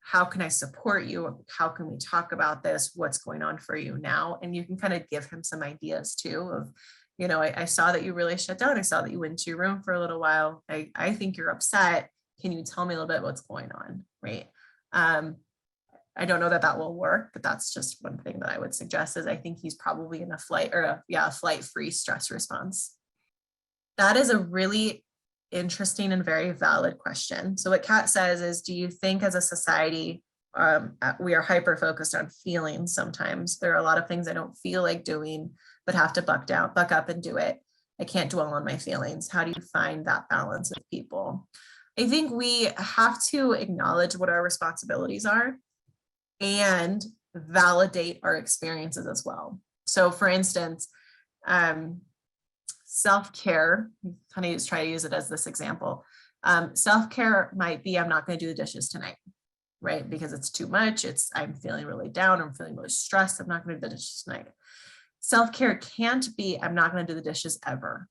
how can I support you? How can we talk about this? What's going on for you now? And you can kind of give him some ideas too of, I saw that you really shut down. I saw that you went to your room for a little while. I think you're upset. Can you tell me a little bit what's going on? Right. I don't know that will work, but that's just one thing that I would suggest, is I think he's probably in a flight flight-free stress response. That is a really interesting and very valid question. So what Kat says is, do you think as a society, we are hyper-focused on feelings sometimes? There are a lot of things I don't feel like doing, but have to buck up and do it. I can't dwell on my feelings. How do you find that balance with people? I think we have to acknowledge what our responsibilities are and validate our experiences as well. So for instance, self-care, kind of try to use it as this example. Self-care might be, I'm not going to do the dishes tonight, right? Because it's too much. I'm feeling really down. I'm feeling really stressed. I'm not going to do the dishes tonight. Self-care can't be, I'm not going to do the dishes ever,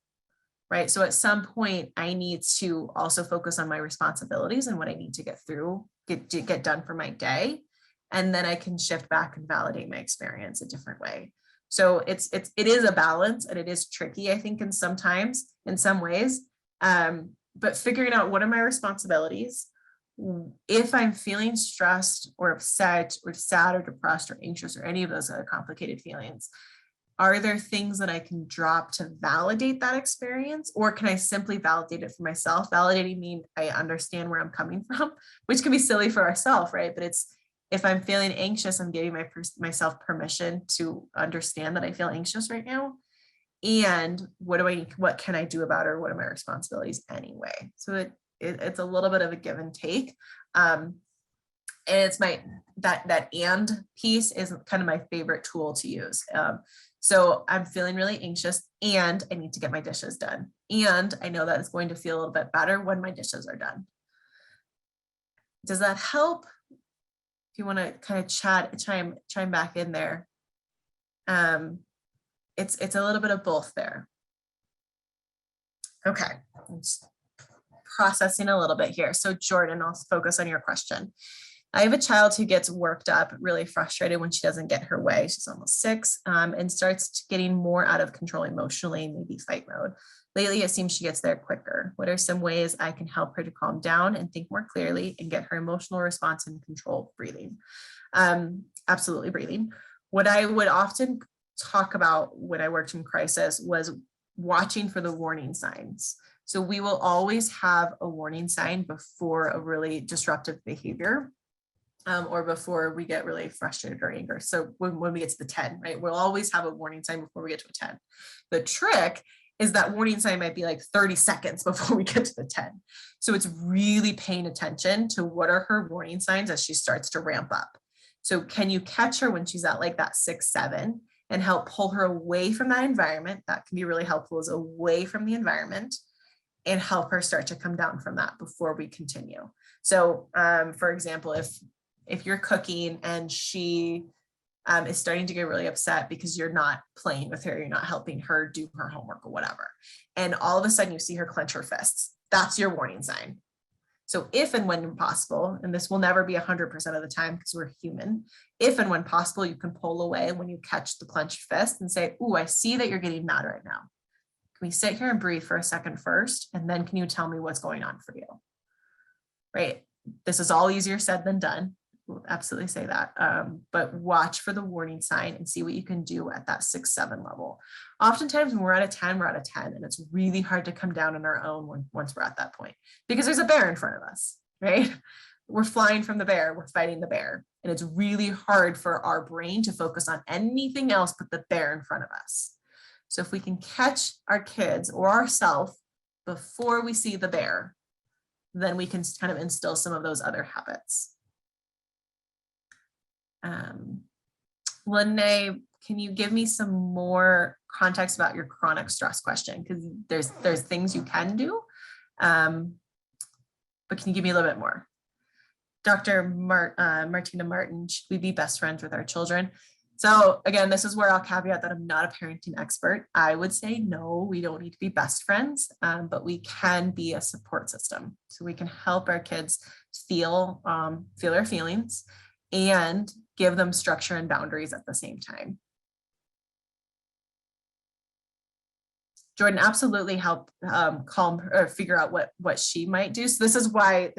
right? So at some point I need to also focus on my responsibilities and what I need to get through, get done for my day. And then I can shift back and validate my experience a different way. So it is a balance, and it is tricky, I think, in some ways. But figuring out, what are my responsibilities? If I'm feeling stressed or upset or sad or depressed or anxious or any of those other complicated feelings, are there things that I can drop to validate that experience? Or can I simply validate it for myself? Validating means I understand where I'm coming from, which can be silly for ourselves, right? But If I'm feeling anxious, I'm giving myself permission to understand that I feel anxious right now. And what can I do about it? Or what are my responsibilities anyway? So it's a little bit of a give and take. And it's that and piece is kind of my favorite tool to use. So I'm feeling really anxious and I need to get my dishes done. And I know that it's going to feel a little bit better when my dishes are done. Does that help? If you want to kind of chime back in there. It's a little bit of both there. Okay, I'm just processing a little bit here. So Jordan, I'll focus on your question. I have a child who gets worked up, really frustrated when she doesn't get her way. She's almost 6 and starts getting more out of control emotionally, maybe fight mode. Lately, it seems she gets there quicker. What are some ways I can help her to calm down and think more clearly and get her emotional response in control? Breathing. Absolutely breathing. What I would often talk about when I worked in crisis was watching for the warning signs. So we will always have a warning sign before a really disruptive behavior. Or before we get really frustrated or angry. So when we get to the 10, right, we'll always have a warning sign before we get to a 10. The trick is that warning sign might be like 30 seconds before we get to the 10. So it's really paying attention to what are her warning signs as she starts to ramp up. So can you catch her when she's at like that 6, 7 and help pull her away from that environment? That can be really helpful, is away from the environment and help her start to come down from that before we continue. So for example, if you're cooking and she is starting to get really upset because you're not playing with her, you're not helping her do her homework or whatever, and all of a sudden you see her clench her fists, that's your warning sign. So if and when possible, and this will never be 100% of the time because we're human, if and when possible, you can pull away when you catch the clenched fist and say, "Ooh, I see that you're getting mad right now. Can we sit here and breathe for a second first? And then can you tell me what's going on for you?" Right? This is all easier said than done. We'll absolutely say that. But watch for the warning sign and see what you can do at that 6, 7 level. Oftentimes when we're at a 10, we're at a 10, and it's really hard to come down on our own once we're at that point, because there's a bear in front of us, right? We're flying from the bear, we're fighting the bear. And it's really hard for our brain to focus on anything else but the bear in front of us. So if we can catch our kids or ourselves before we see the bear, then we can kind of instill some of those other habits. Lene, can you give me some more context about your chronic stress question? Because there's things you can do, but can you give me a little bit more? Dr. Martina Martin, should we be best friends with our children? So again, this is where I'll caveat that I'm not a parenting expert. I would say no, we don't need to be best friends, but we can be a support system. So we can help our kids feel their feelings and give them structure and boundaries at the same time. Jordan, absolutely help calm or figure out what she might do. So this is why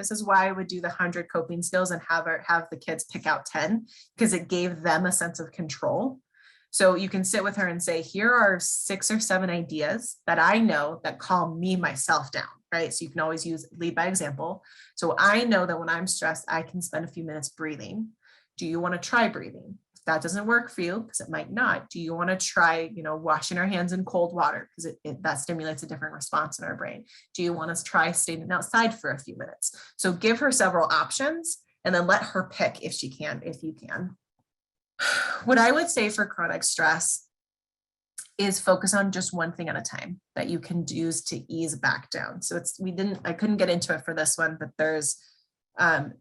I would do the 100 coping skills and have the kids pick out 10, because it gave them a sense of control. So you can sit with her and say, here are 6 or 7 ideas that I know that calm me myself down, right? So you can always lead by example. So I know that when I'm stressed, I can spend a few minutes breathing. Do you want to try breathing? If that doesn't work for you, because it might not, do you want to try, washing our hands in cold water? Because that stimulates a different response in our brain. Do you want to try standing outside for a few minutes? So give her several options and then let her pick if you can. What I would say for chronic stress is focus on just one thing at a time that you can use to ease back down. So I couldn't get into it for this one, but there's,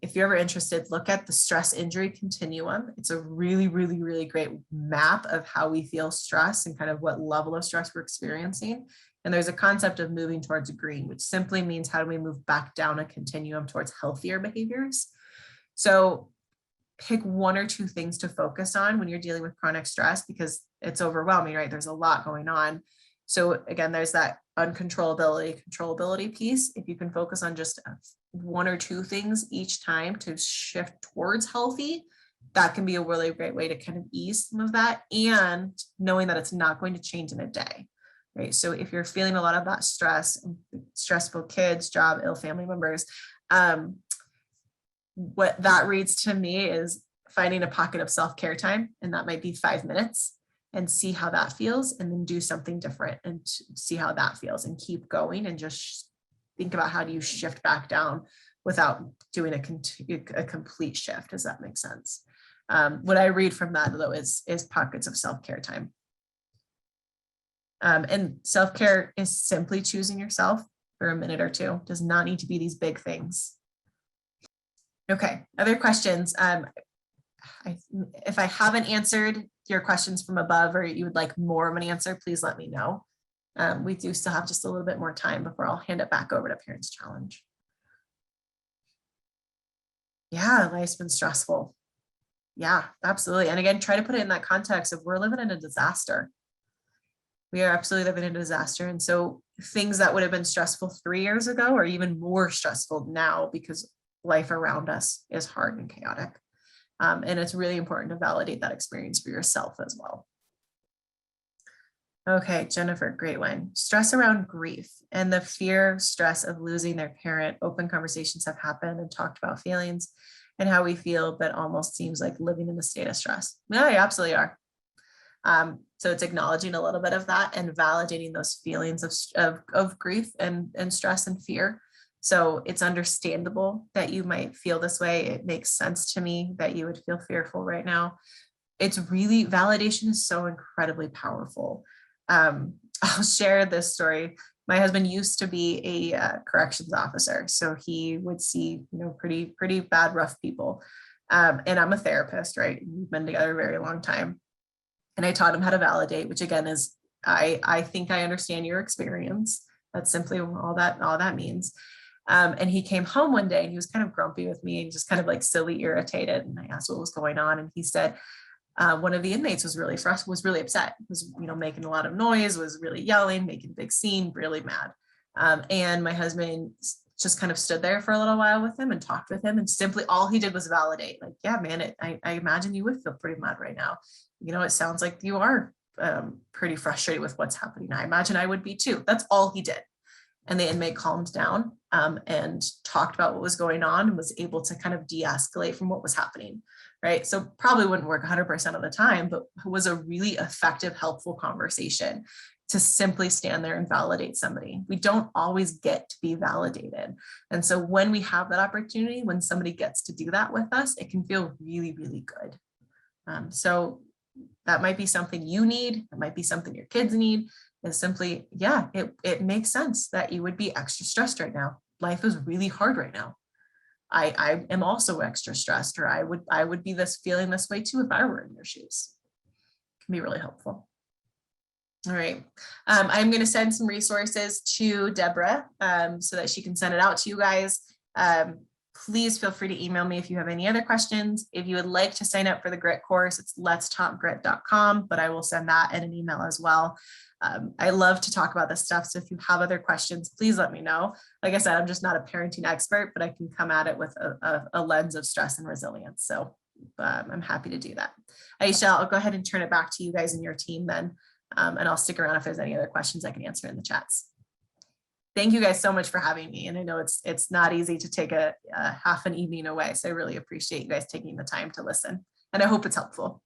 if you're ever interested, look at the stress injury continuum. It's a really, really, really great map of how we feel stress and kind of what level of stress we're experiencing. And there's a concept of moving towards green, which simply means how do we move back down a continuum towards healthier behaviors. So pick 1 or 2 things to focus on when you're dealing with chronic stress, because it's overwhelming, right? There's a lot going on. So again, there's that controllability piece. If you can focus on just 1 or 2 things each time to shift towards healthy, that can be a really great way to kind of ease some of that, and knowing that it's not going to change in a day, right? So if you're feeling a lot of that stress, stressful kids, job, ill family members, what that reads to me is finding a pocket of self-care time, and that might be 5 minutes, and see how that feels, and then do something different and see how that feels, and keep going, and just think about how do you shift back down without doing a complete shift. Does that make sense? What I read from that though is pockets of self-care time. And self-care is simply choosing yourself for a minute or two. Does not need to be these big things. Okay, other questions? If I haven't answered your questions from above, or you would like more of an answer, please let me know. We do still have just a little bit more time before I'll hand it back over to Parents Challenge. Yeah, life's been stressful. Yeah, absolutely. And again, try to put it in that context of we're living in a disaster. We are absolutely living in a disaster. And so things that would have been stressful 3 years ago are even more stressful now because life around us is hard and chaotic. And it's really important to validate that experience for yourself as well. Okay, Jennifer, great one. Stress around grief and the fear, stress of losing their parent. Open conversations have happened and talked about feelings and how we feel, but almost seems like living in a state of stress. Yeah, you absolutely are. So it's acknowledging a little bit of that and validating those feelings of grief and stress and fear. So it's understandable that you might feel this way. It makes sense to me that you would feel fearful right now. It's really, validation is so incredibly powerful. I'll share this story. My husband used to be a corrections officer, so he would see, pretty bad, rough people. And I'm a therapist, right? We've been together a very long time. And I taught him how to validate, which again is, I think I understand your experience. That's simply all that means. And he came home one day and he was kind of grumpy with me and just kind of like silly irritated. And I asked what was going on. And he said, one of the inmates was really frustrated, was really upset, was, making a lot of noise, was really yelling, making a big scene, really mad. And my husband just kind of stood there for a little while with him and talked with him. And simply all he did was validate, like, yeah, man, I imagine you would feel pretty mad right now. It sounds like you are pretty frustrated with what's happening. I imagine I would be too. That's all he did. And the inmate calmed down and talked about what was going on and was able to kind of de-escalate from what was happening, right? So probably wouldn't work 100% of the time, but was a really effective, helpful conversation to simply stand there and validate somebody. We don't always get to be validated. And so when we have that opportunity, when somebody gets to do that with us, it can feel really, really good. So that might be something you need. It might be something your kids need. Is simply, yeah, it makes sense that you would be extra stressed right now. Life is really hard right now. I am also extra stressed, or I would be feeling this way too if I were in your shoes. It can be really helpful. All right, I'm going to send some resources to Deborah so that she can send it out to you guys. Please feel free to email me if you have any other questions. If you would like to sign up for the grit course, it's letstalkgrit.com, but I will send that in an email as well. I love to talk about this stuff. So if you have other questions, please let me know. Like I said, I'm just not a parenting expert, but I can come at it with a lens of stress and resilience. So I'm happy to do that. Aisha, I'll go ahead and turn it back to you guys and your team then. And I'll stick around if there's any other questions I can answer in the chats. Thank you guys so much for having me. And I know it's not easy to take a half an evening away. So I really appreciate you guys taking the time to listen. And I hope it's helpful.